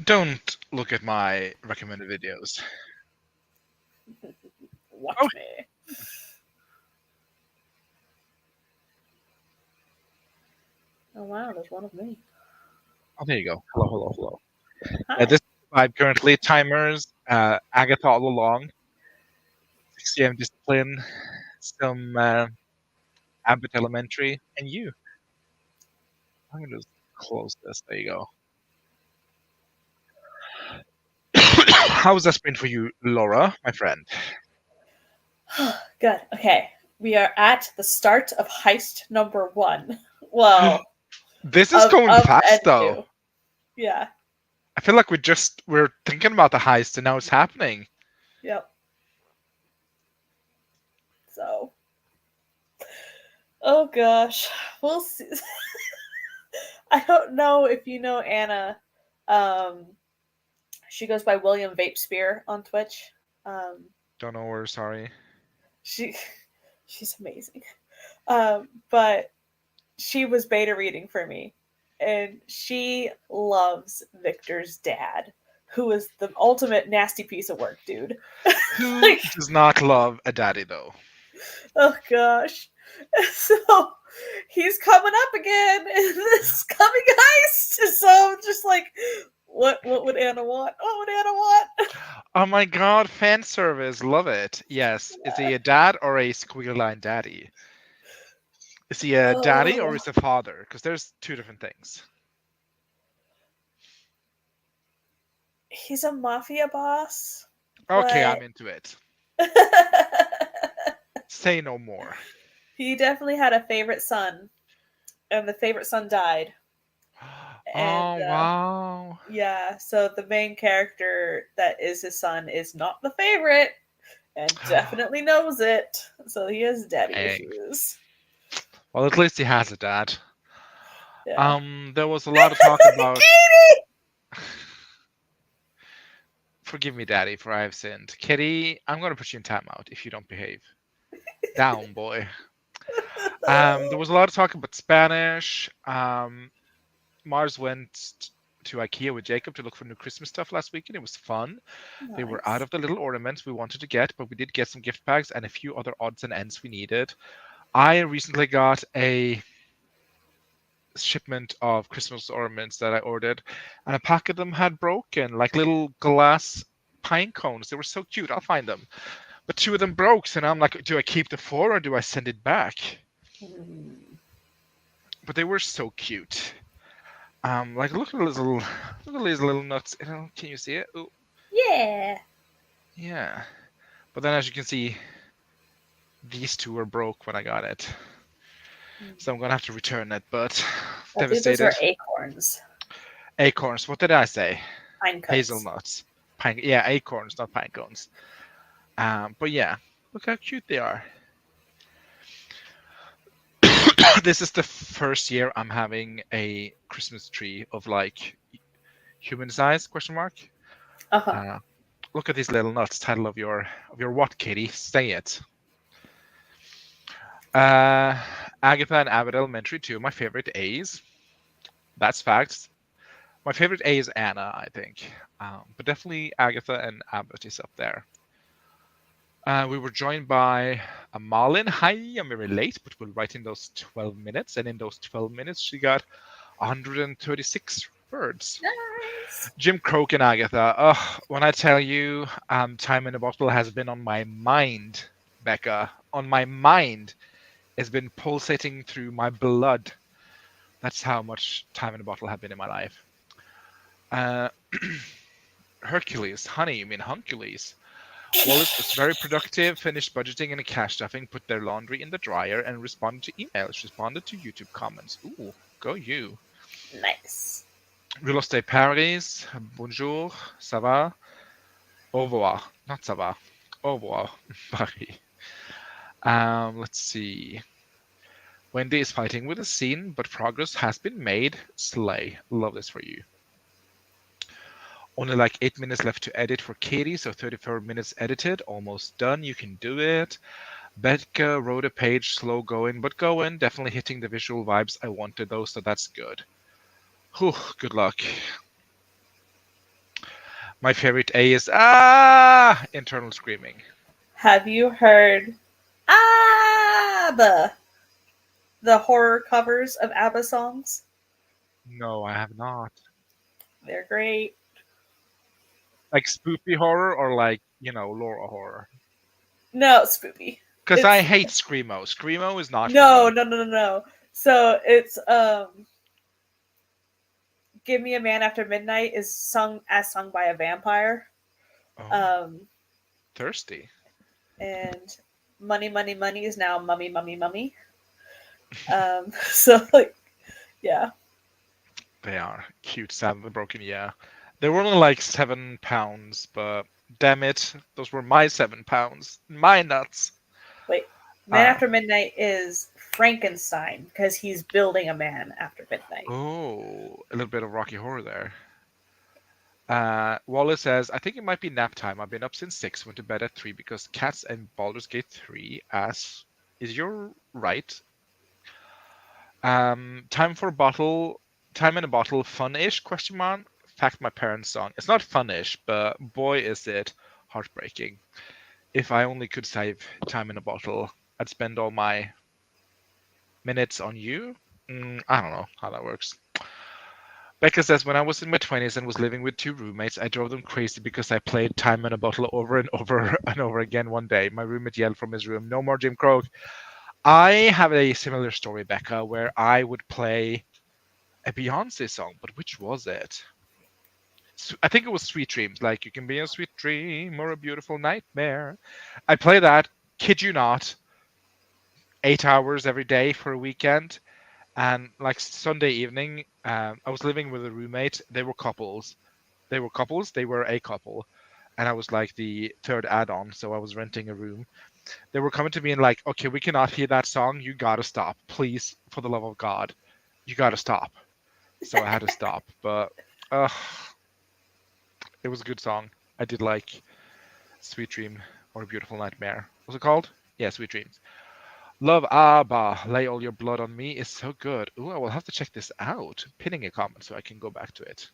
Don't look at my recommended videos. Oh, Watch me. Oh wow, there's one of me. oh, there you go. Hello, hello, hello. Hi. This vibe currently timers. Agatha all along. 6 a.m. discipline. Some Abbott Elementary, and you. I'm gonna just close this. There you go. How's that been for you, Laura, my friend? Good. Okay. We are at the start of heist number 1. Well, This is of going fast though. N2. Yeah. I feel like we're thinking about the heist and now it's happening. Yep. So. Oh gosh. We'll see. I don't know if you know Anna. Um, she goes by William Vapespear on Twitch. Um, Don't know where. Sorry. she she's amazing. But she was beta reading for me, and she loves Victor's dad, who is the ultimate nasty piece of work, dude. Who Like, does not love a daddy though? oh gosh. So he's coming up again in this coming heist. So I'm just like, what would Anna want? What would Anna want? Oh my god, fan service, love it. Yes, is he a dad or a squiggly line daddy? Is he a daddy or Oh, is he a father? Because there's two different things. he's a mafia boss, Okay, but I'm into it. Say no more. he definitely had a favorite son, and the favorite son died. And Oh wow. yeah, so the main character that is his son is not the favorite, and definitely knows it. So he has daddy Dang. issues. Well, at least he has a dad. Yeah. There was a lot of talk about. Katie! Forgive me, Daddy, for I have sinned. Kitty, I'm gonna put you in timeout if you don't behave. Down, boy. There was a lot of talk about Spanish. Mars went to IKEA with Jacob to look for new Christmas stuff last weekend. It was fun. Nice. They were out of the little ornaments we wanted to get, but we did get some gift bags and a few other odds and ends we needed. I recently got a shipment of Christmas ornaments that I ordered, and a pack of them had broken, like little glass pine cones. They were so cute. I'll find them. But two of them broke, so now I'm like, do I keep the four or do I send it back? But they were so cute. Like look at these little nuts. Can you see it? Ooh. Yeah. Yeah. But then as you can see, these two were broke when I got it. So I'm gonna have to return it, but I think those are acorns. Acorns. What did I say? Pine cones. Hazelnuts. Pine. Yeah, acorns, not pine cones. But yeah, look how cute they are. This is the first year I'm having a Christmas tree of like human size ? Uh-huh. Look at these little nuts. Title of your what, Katie? Say it. Agatha and Abbott Elementary, two of my favorite A's. That's facts. My favorite A is Anna, I think. But definitely Agatha and Abbott is up there. We were joined by Malin. Hi, I'm very late, but we'll write in those 12 minutes. And in those 12 minutes, she got 136 words. Nice. Jim Croak and Agatha. When I tell you, Time in a Bottle has been on my mind, Becca. On my mind. It's been pulsating through my blood. That's how much Time in a Bottle have been in my life. Hercules. Honey, you mean Huncules. Wallace was very productive, finished budgeting and cash stuffing, put their laundry in the dryer, and responded to emails, responded to YouTube comments. Ooh, go you. Nice. Roulos de Paris, bonjour, ça va? Au revoir. Not ça va. Au revoir, Paris. Let's see. Wendy is fighting with a scene, but progress has been made. Slay. Love this for you. Only like 8 minutes left to edit for Katie, so 34 minutes edited. Almost done. You can do it. Becca wrote a page, slow going, but going. Definitely hitting the visual vibes I wanted though, so that's good. Whew, good luck. My favorite A is internal screaming. Have you heard ABBA? The horror covers of ABBA songs? No, I have not. They're great. Like spoopy horror or like, Laura horror. No, spoopy. Because I It's hate screamo. Screamo is not for no, me. no, no, no, no. So it's "Give Me a Man After Midnight" is sung by a vampire. Oh, Um, thirsty. and "Money, Money, Money" is now "Mummy, Mummy, Mummy." So like, yeah. They are cute, sad, and broken. Yeah, they were only like £7, but damn it, those were my £7, my nuts. Wait, "Man Uh, After Midnight" is Frankenstein because he's building a man after midnight. oh, a little bit of Rocky Horror there. Wallace says, I think it might be nap time. I've been up since 6, went to bed at 3 because Cats and Baldur's Gate 3 as is your right. Time for a bottle, time in a bottle, fun-ish, question mark. Fact my parents' song. It's not fun-ish, but boy is it heartbreaking. If I only could save time in a bottle, I'd spend all my minutes on you. I don't know how that works. Becca says, when I was in my 20s and was living with 2 roommates, I drove them crazy because I played Time in a Bottle over and over and over again one day. My roommate yelled from his room, no more Jim Crow. I have a similar story, Becca, where I would play a Beyonce song, but which was it? I think it was Sweet Dreams. Like, you can be a sweet dream or a beautiful nightmare. I play that, kid you not, 8 hours every day for a weekend. And like Sunday evening, I was living with a roommate. They were couples. They were couples. They were a couple. And I was like the third add-on, so I was renting a room. They were coming to me and like, okay, we cannot hear that song. You gotta stop, please, for the love of God, you gotta stop. So I had to stop. But uh, it was a good song. I did like Sweet Dream or a Beautiful Nightmare. Was it called? Yeah, Sweet Dreams. Love Abba, Lay All Your Blood on Me is so good. Ooh, I will have to check this out. Pinning a comment so I can go back to it.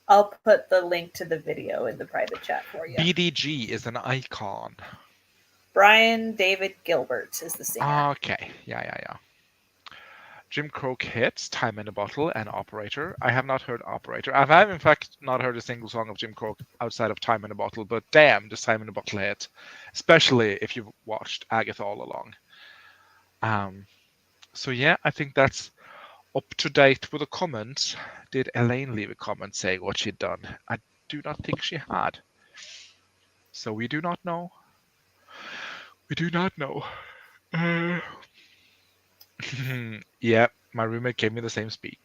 I'll put the link to the video in the private chat for you. BDG is an icon. Brian David Gilbert is the singer. Okay, yeah. Jim Croce hits Time in a Bottle and Operator. I have not heard Operator. I have, in fact, not heard a single song of Jim Croce outside of Time in a Bottle, but damn, does Time in a Bottle hit. Especially if you've watched Agatha all along. So yeah, I think that's up to date with the comments. Did Elaine leave a comment saying what she'd done? I do not think she had. So we do not know. We do not know. Yeah, my roommate gave me the same speak.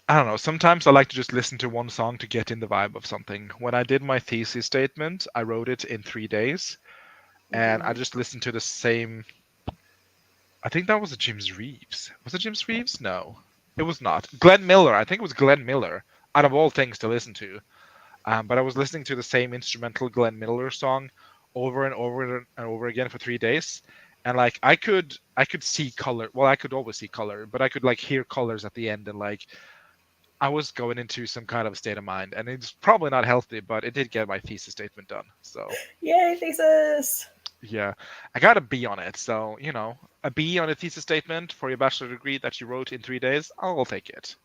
I don't know. Sometimes I like to just listen to one song to get in the vibe of something. When I did my thesis statement, I wrote it in 3 days, and I just listened to the same. I think that was a James Reeves. Was it James Reeves? No, it was not. Glenn Miller. I think it was Glenn Miller. Out of all things to listen to, but I was listening to the same instrumental Glenn Miller song over and over and over again for 3 days, and like I could see color. Well, I could always see color, but I could like hear colors at the end, and like I was going into some kind of state of mind, and it's probably not healthy, but it did get my thesis statement done. So Yay, thesis! yeah, I got a B on it. So a B on a thesis statement for your bachelor degree that you wrote in 3 days, I'll take it.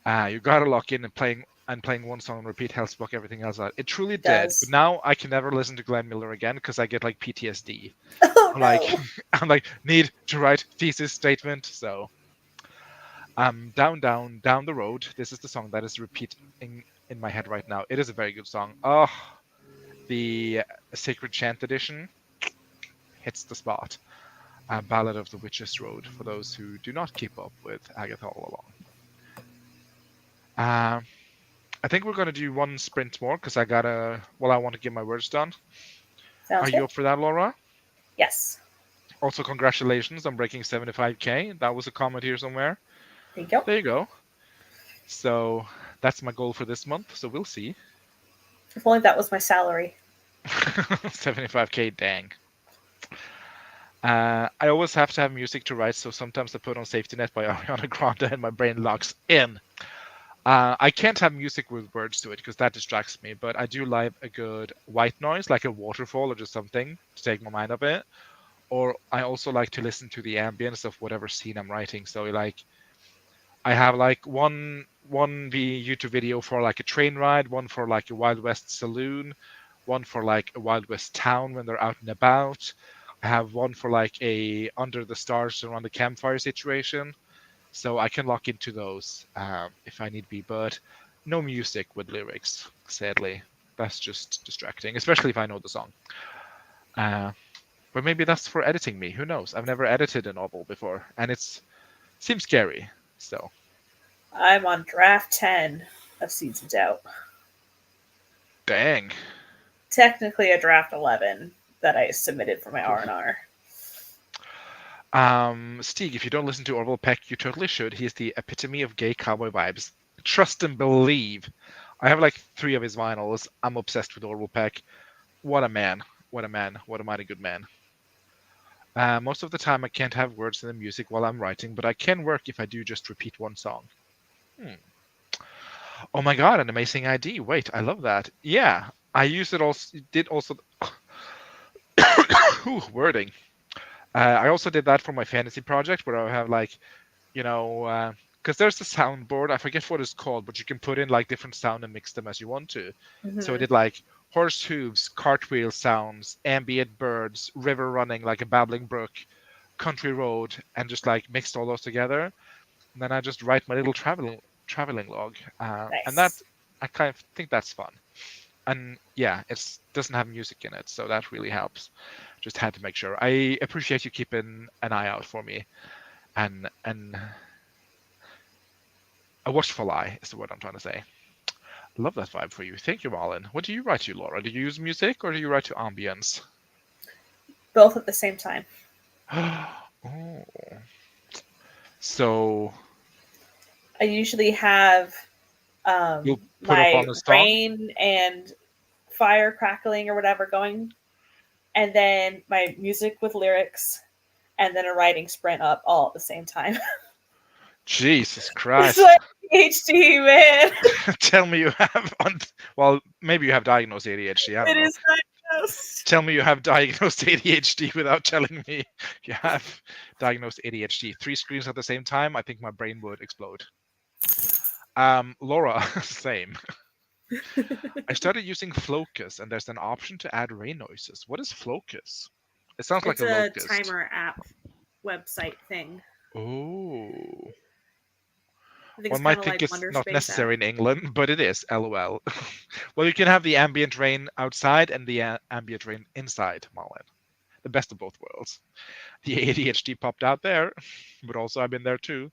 You gotta lock in and playing one song on repeat helps block everything else out. It truly did, but now I can never listen to Glenn Miller again because I get like PTSD. Oh, I'm no. like, I'm like, need to write thesis statement. So, down the road. This is the song that is repeating in my head right now. It is a very good song. Oh, the Sacred Chant edition hits the spot. Ballad of the Witch's Road for those who do not keep up with Agatha all along. I think we're gonna do one sprint more because I want to get my words done. Sounds Are good. you up for that, Laura? Yes. Also, congratulations on breaking 75K. That was a comment here somewhere. Thank you. There you go. So that's my goal for this month. So we'll see. If only that was my salary. 75K, dang. I always have to have music to write, so sometimes I put on Safety Net by Ariana Grande and my brain locks in. I can't have music with words to it because that distracts me, but I do like a good white noise, like a waterfall or just something to take my mind off it. Or I also like to listen to the ambience of whatever scene I'm writing. So like I have like one YouTube video for like a train ride, one for like a Wild West saloon, one for like a Wild West town when they're out and about. I have one for like a under the stars around the campfire situation. So I can lock into those if I need be, but no music with lyrics, sadly. That's just distracting, especially if I know the song. Uh, but maybe that's for editing me. Who knows? I've never edited a novel before, and it's seems scary. So I'm on draft 10 of Seeds of Doubt. dang. Technically a draft 11 that I submitted for my R&R. Stig, if you don't listen to Orville Peck, you totally should. He is the epitome of gay cowboy vibes. Trust and believe. I have like 3 of his vinyls. I'm obsessed with Orville Peck. What a man. What a man. What a mighty good man. Most of the time, I can't have words in the music while I'm writing, but I can work if I do just repeat one song. Hmm. Oh my god, an amazing ID. Wait, I love that. Yeah, I used it also. Did also. Ooh, wording. I also did that for my fantasy project where I have like, because there's the soundboard. I forget what it's called, but you can put in like different sound and mix them as you want to. So I did like horse hooves, cartwheel sounds, ambient birds, river running like a babbling brook, country road, and just like mixed all those together. And then I just write my little traveling log, and that Nice. I kind of think that's fun. And yeah, it doesn't have music in it, so that really helps. Just had to make sure. I appreciate you keeping an eye out for me, and a watchful eye is the word I'm trying to say. Love that vibe for you. Thank you, Marlon. What do you write to, Laura? Do you use music or do you write to ambience? Both at the same time. Oh, so I usually have you'll put up on my the song? rain and fire crackling or whatever going, and then my music with lyrics, and then a writing sprint up all at the same time. Jesus It's Christ. like ADHD, man. Tell me you have, well, maybe you have diagnosed ADHD. I don't It know. is diagnosed. Tell me you have diagnosed ADHD without telling me you have diagnosed ADHD. 3 screens at the same time, I think my brain would explode. Laura, same. I started using Flocus, and there's an option to add rain noises. What is Flocus? It sounds like It's a a locust. timer app website thing. Oh. I think One it's kind might of think like it's Wonder not Space app. necessary in England, but it is, lol. Well, you can have the ambient rain outside and the ambient rain inside, Marlin. The best of both worlds. The ADHD popped out there, but also I've been there too.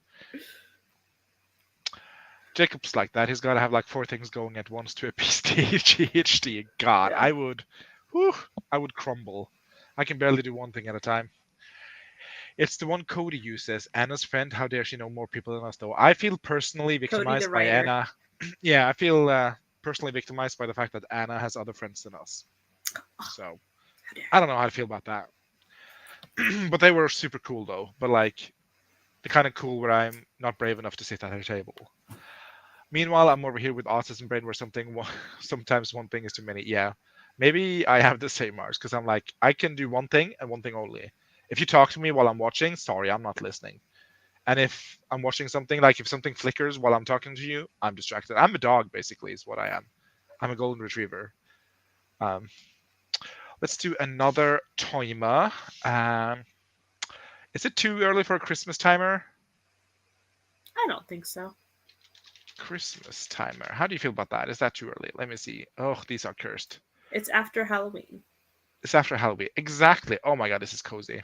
Jacob's like that. He's got to have like 4 things going at once to appease the ADHD. God, Yeah. I would crumble. I can barely do one thing at a time. It's the one Cody uses. Anna's friend. How dare she know more people than us, though? I feel personally Cody the victimized by writer. Anna. Yeah, I feel personally victimized by the fact that Anna has other friends than us. So How dare I don't know how to feel about that. But they were super cool, though. But like the kind of cool where I'm not brave enough to sit at her table. Meanwhile, I'm over here with autism brain, where sometimes one thing is too many. Yeah, maybe I have the same Mars because I'm like I can do one thing and one thing only. If you talk to me while I'm watching, sorry, I'm not listening. And if I'm watching something, like if something flickers while I'm talking to you, I'm distracted. I'm a dog, basically, is what I am. I'm a golden retriever. Um, let's do another timer. Is it too early for a Christmas timer? I don't think so. Christmas timer. How do you feel about that? Is that too early? Let me see. Oh, these are cursed. It's after Halloween. It's after Halloween. Exactly. Oh my god, this is cozy.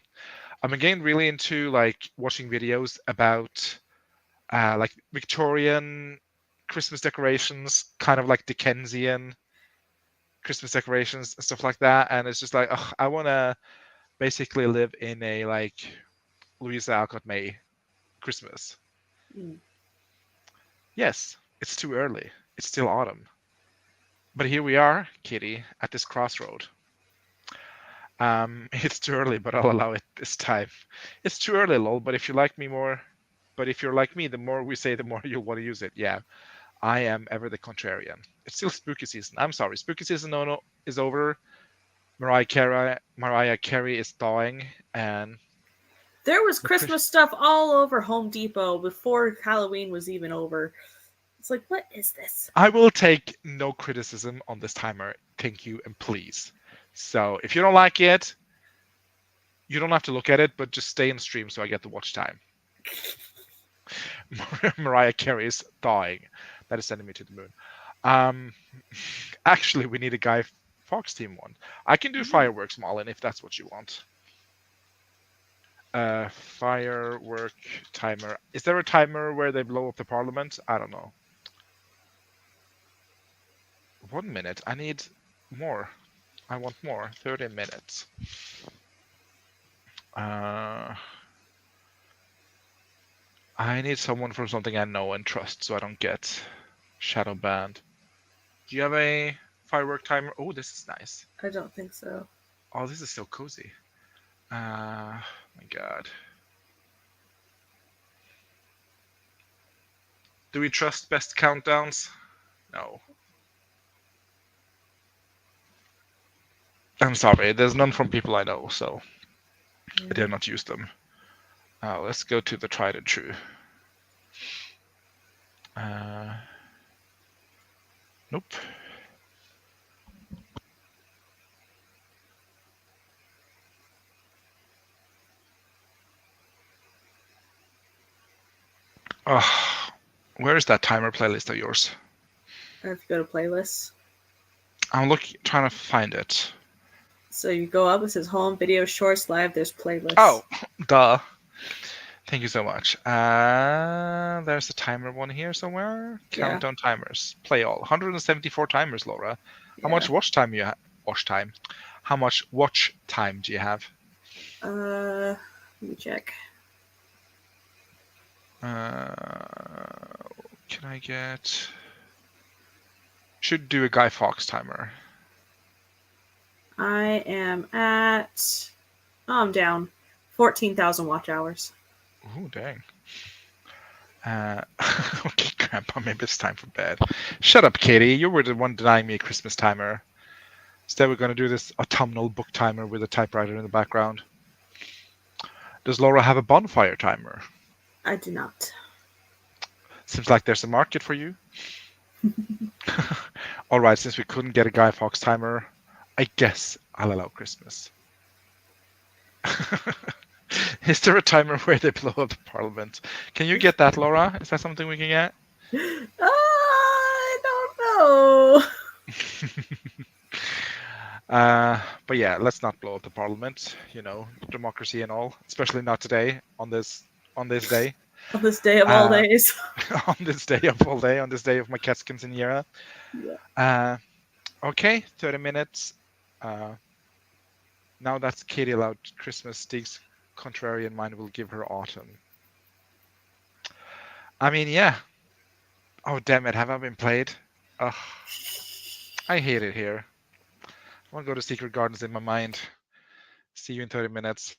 I'm again really into like watching videos about like Victorian Christmas decorations, kind of like Dickensian Christmas decorations and stuff like that. And it's just like, ugh, I want to basically live in a like Louisa Alcott May Christmas. Mm. Yes, it's too early. It's still autumn. But here we are, Kitty, at this crossroad. It's too early, but I'll allow it this time. It's too early, lol. But if you like me more, but if you're like me, the more we say, the more you'll want to use it. Yeah, I am ever the contrarian. It's still spooky season. I'm sorry, spooky season no is over. Mariah Carey is thawing, and There was the Christmas stuff all over Home Depot before Halloween was even over. It's like, what is this? I will take no criticism on this timer. Thank you and please. So if you don't like it, you don't have to look at it, but just stay in stream so I get the watch time. Mariah Carey is thawing. That is sending me to the moon. Actually, we need a Guy Fawkes team one. I can do fireworks, Malin, if that's what you want. Firework timer. Is there a timer where they blow up the parliament? I don't know. 1 minute. I need more. I want more. 30 minutes. I need someone from something I know and trust so I don't get shadow banned. Do you have a firework timer? Oh, this is nice. I don't think so. Oh, this is so cozy. My God. Do we trust best countdowns? No. I'm sorry, there's none from people I know, so I dare not use them. Let's go to the tried and true. Nope. Oh, where is that timer playlist of yours? I have to go to playlists. I'm trying to find it. So you go up, it says home, video, shorts, live, there's playlists. Oh, duh. Thank you so much. There's a timer one here somewhere. Countdown timers. Play all. 174 timers, Laura. How much watch time you have? Watch time. How much watch time do you have? Let me check. Can I get? Should do a Guy Fawkes timer. I am at. Oh, I'm down. 14,000 watch hours. Oh, dang. Okay, Grandpa, maybe it's time for bed. Shut up, Katie. You were the one denying me a Christmas timer. Instead, we're going to do this autumnal book timer with a typewriter in the background. Does Laura have a bonfire timer? I do not. Seems like there's a market for you. All right, since we couldn't get a Guy Fawkes timer, I guess I'll allow Christmas. Is there a timer where they blow up the parliament? Can you get that, Laura? Is that something we can get? I don't know. But yeah, let's not blow up the parliament. You know, democracy and all. Especially not today on this day. On this day of all days. On this day of all day. On this day of my cat's quinceañera. Yeah. Okay, 30 minutes. Now that's Katie allowed Christmas. Stig's contrarian mind will give her autumn. I mean, yeah. Oh, damn it. Have I been played? Ugh. I hate it here. I want to go to Secret Gardens in my mind. See you in 30 minutes.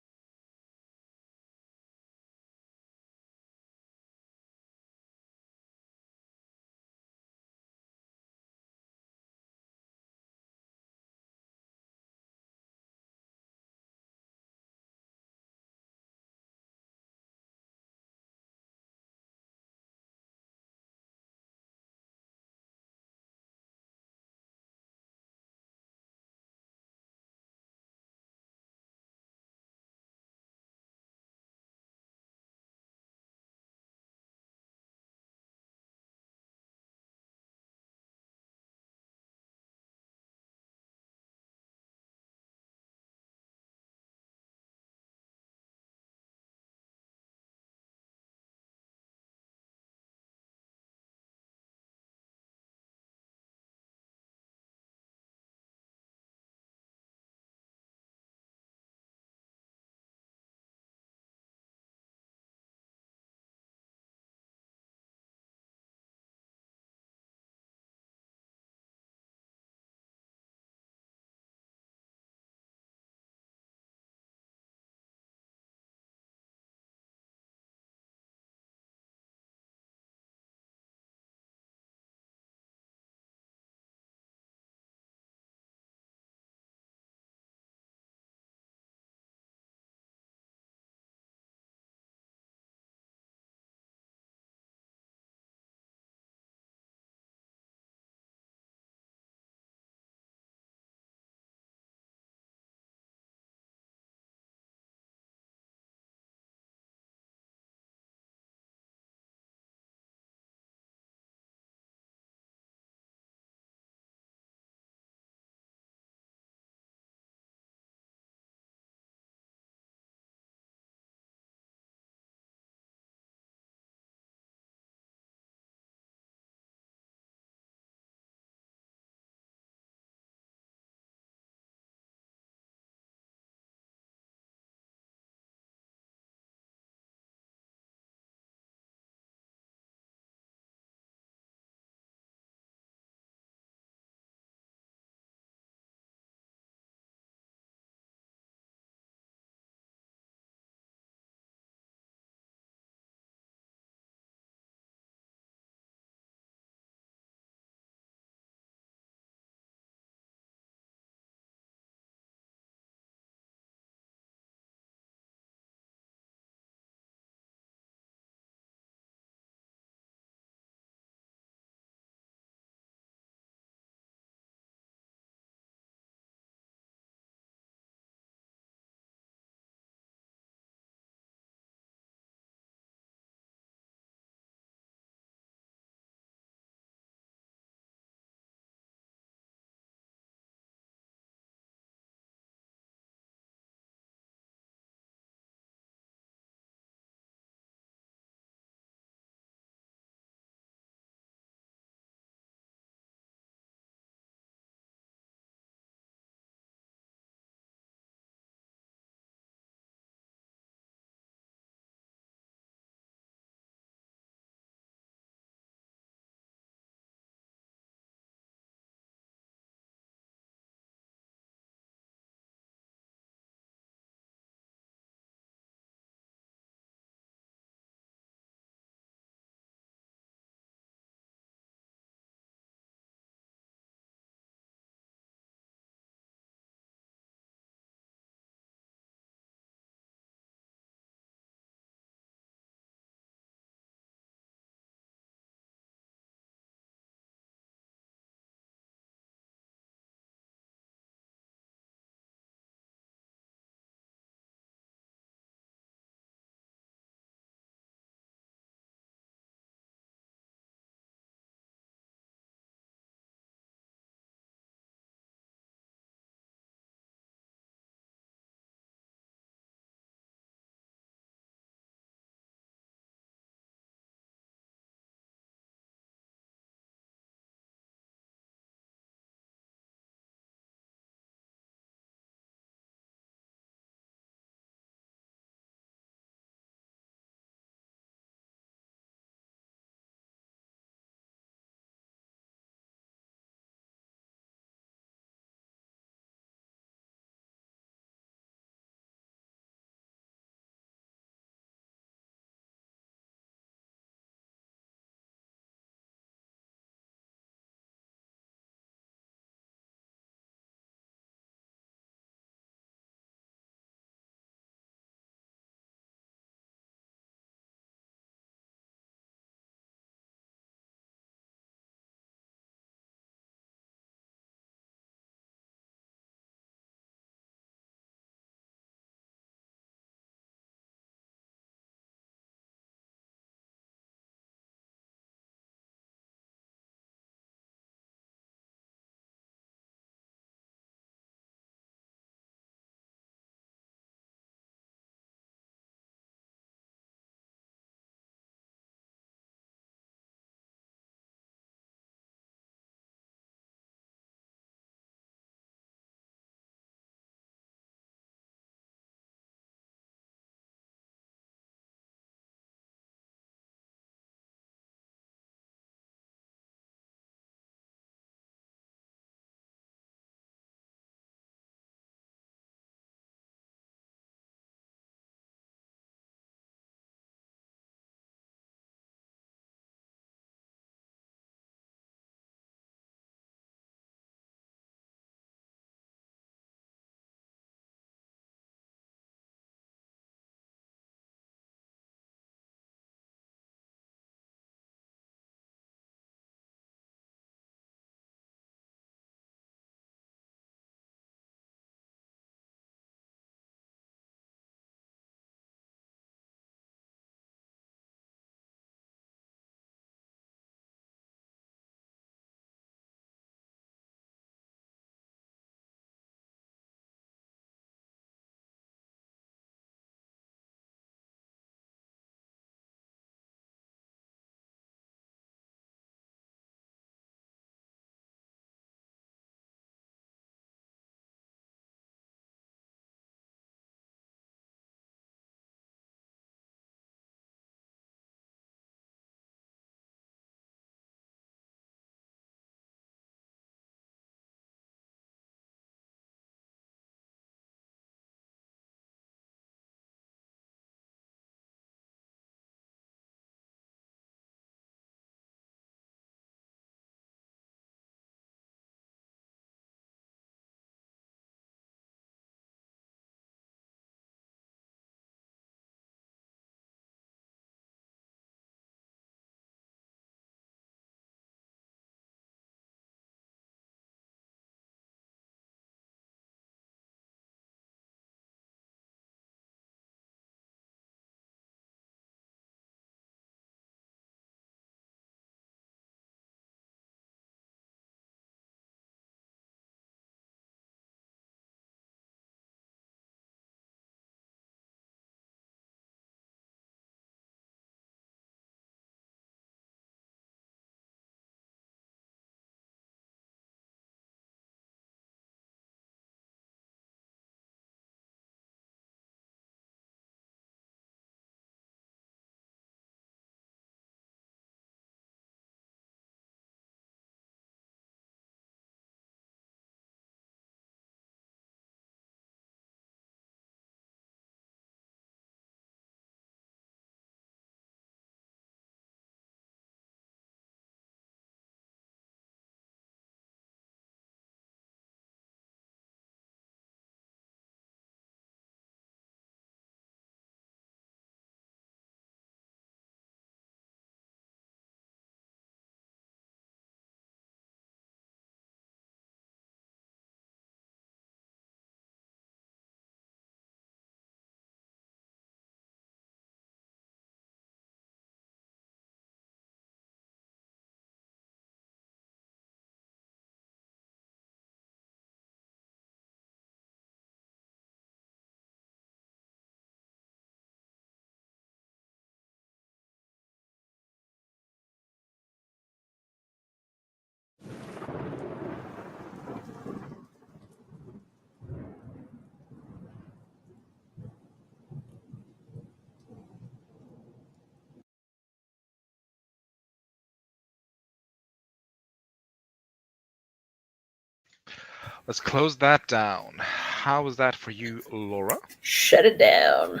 Let's close that down. How was that for you, Laura? Shut it down.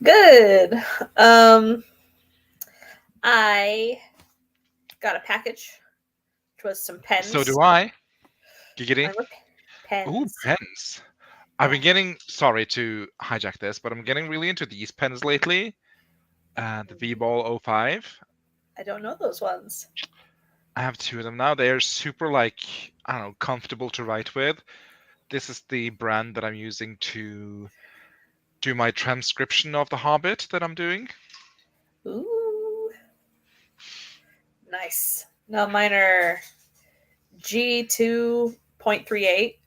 Good. I got a package, which was some So pens. do I. Giggity. Mine were Ooh, pens. pens. I've been getting, sorry to hijack this, but I'm getting really into these pens lately. The V-Ball 05. I don't know those ones. I have two of them now. They're super, like, I don't know, comfortable to write with. This is the brand that I'm using to do my transcription of The Hobbit that I'm doing. Ooh. Nice. No, mine are G2.38.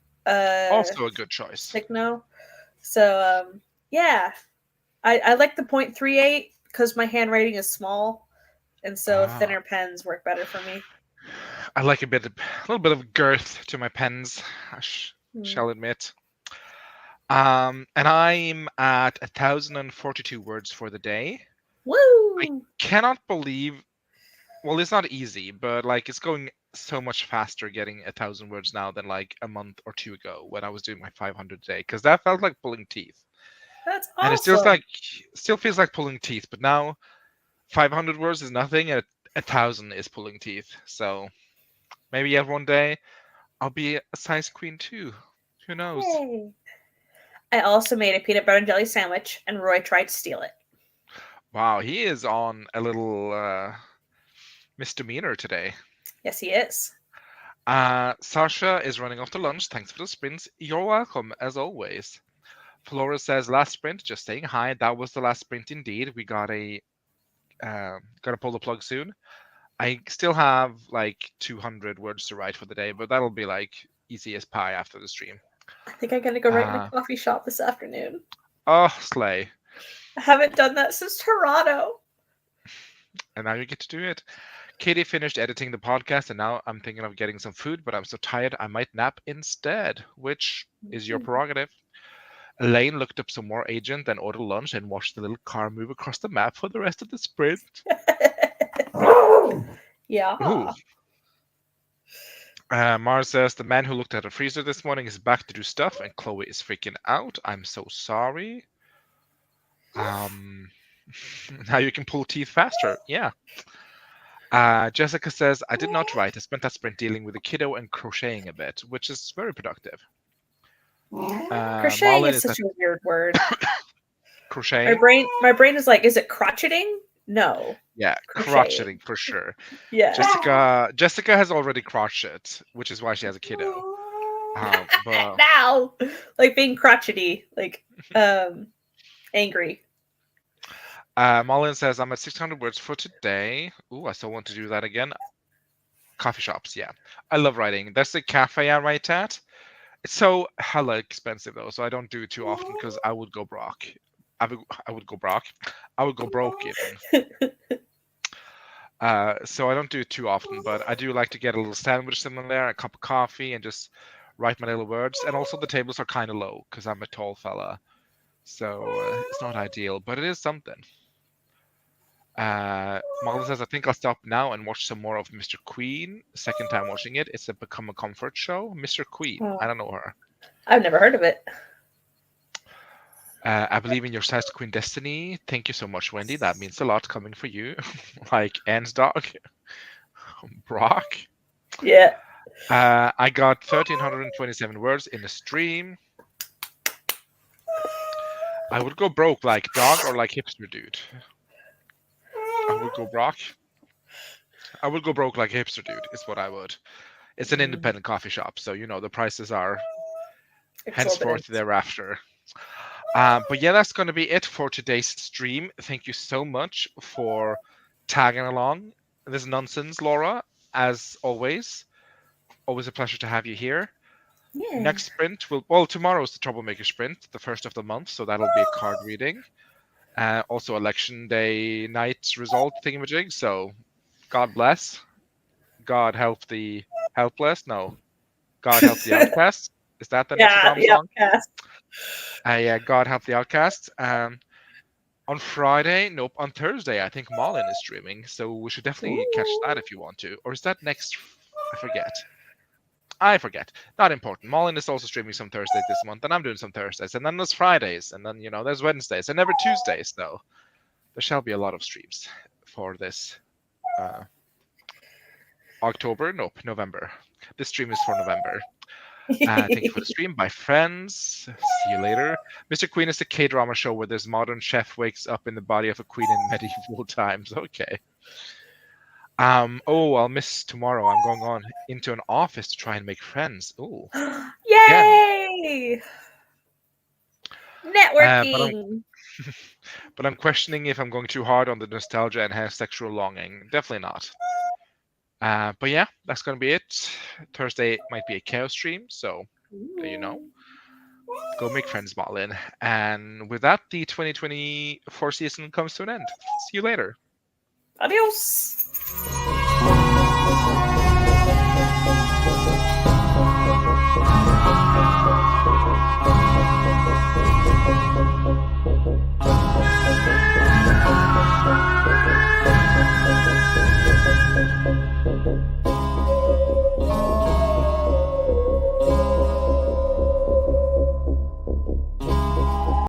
Also a good choice. Techno. So yeah. I like the 0.38 because my handwriting is small, and so Ah. thinner pens work better for me. I like a little bit of girth to my pens, I shall admit. And I'm at 1,042 words for the day. Woo! I cannot believe. Well, it's not easy, but like it's going so much faster getting 1,000 words now than like a month or two ago when I was doing my 500 a day, because that felt like pulling teeth. That's And it awesome. still feels like pulling teeth, but now 500 words is nothing, and 1,000 is pulling teeth. So maybe yet one day I'll be a size queen too. Who knows? Hey. I also made a peanut butter and jelly sandwich, and Roy tried to steal it. Wow, he is on a little misdemeanor today. Yes, he is. Sasha is running off to lunch. Thanks for the sprints. You're welcome, as always. Flora says, last sprint, just saying hi. That was the last sprint indeed. We gotta pull the plug soon. I still have like 200 words to write for the day, but that'll be like easy as pie after the stream. I think I'm gonna go write in a coffee shop this afternoon. Oh, slay. I haven't done that since Toronto. And now you get to do it. Katie finished editing the podcast, and now I'm thinking of getting some food, but I'm so tired I might nap instead, which is your prerogative. Elaine looked up some more agent, then ordered lunch and watched the little car move across the map for the rest of the sprint. Yeah. Ooh. Mars says, the man who looked at a freezer this morning is back to do stuff, and Chloe is freaking out. I'm so sorry. Now you can pull teeth faster. Yeah. Jessica says, I did not write. I spent that sprint dealing with a kiddo and crocheting a bit, which is very productive. Crocheting Marlon is such a weird word. Crocheting? My brain is like, is it crotcheting? No. Yeah, Crocheting. crotcheting for sure. Yeah. Jessica has already crotchet, which is why she has a kiddo. But Now, like being crotchety, like angry. Marlon says, I'm at 600 words for today. Ooh, I still want to do that again. Coffee shops, yeah. I love writing. That's the cafe I write at. It's so hella expensive though, so I don't do it too often because I would go broke. I would go broke. I would go broke even. So I don't do it too often, but I do like to get a little sandwich in there, a cup of coffee, and just write my little words. And also the tables are kind of low because I'm a tall fella, so it's not ideal, but it is something. Marlon says, I think I'll stop now and watch some more of Mr. Queen. Second time watching it. It's a become a comfort show. Mr. Queen. I don't know her. I've never heard of it. I believe in your size Queen Destiny. Thank you so much, Wendy. That means a lot coming for you. Like Anne's dog. Brock. Yeah. I got 1,327 words in the stream. I would go broke like dog or like hipster dude. I would go broke. I would go broke like hipster dude, is what I would. It's an independent coffee shop, so you know the prices are henceforth thereafter. But yeah, that's going to be it for today's stream. Thank you so much for tagging along this nonsense, Laura. As always a pleasure to have you here. Yeah. Next sprint tomorrow's the Troublemaker sprint, the first of the month, so that'll be a card reading. Also election day night result thingamajig, so God bless. God help the helpless. No. God help the outcast. Is that the Notre Dame song? Outcast. Yeah, God help the outcast. On Friday, nope, on Thursday, I think Malin is streaming, so we should definitely catch that if you want to. Or is that next? I forget. I forget. Not important. Malin is also streaming some Thursdays this month, and I'm doing some Thursdays, and then there's Fridays, and then there's Wednesdays, and never Tuesdays though. There shall be a lot of streams for this October. Nope, November. This stream is for November. Thank you for the stream. Bye, friends. See you later. Mr. Queen is a K-drama show where this modern chef wakes up in the body of a queen in medieval times. Okay. Oh, I'll miss tomorrow. I'm going on into an office to try and make friends. Oh, Yay! but Networking. I'm questioning if I'm going too hard on the nostalgia and has sexual longing. Definitely not. But yeah, that's gonna be it. Thursday might be a chaos stream, so go make friends, Marlin. And with that, the 2024 season comes to an end. See you later. Adios.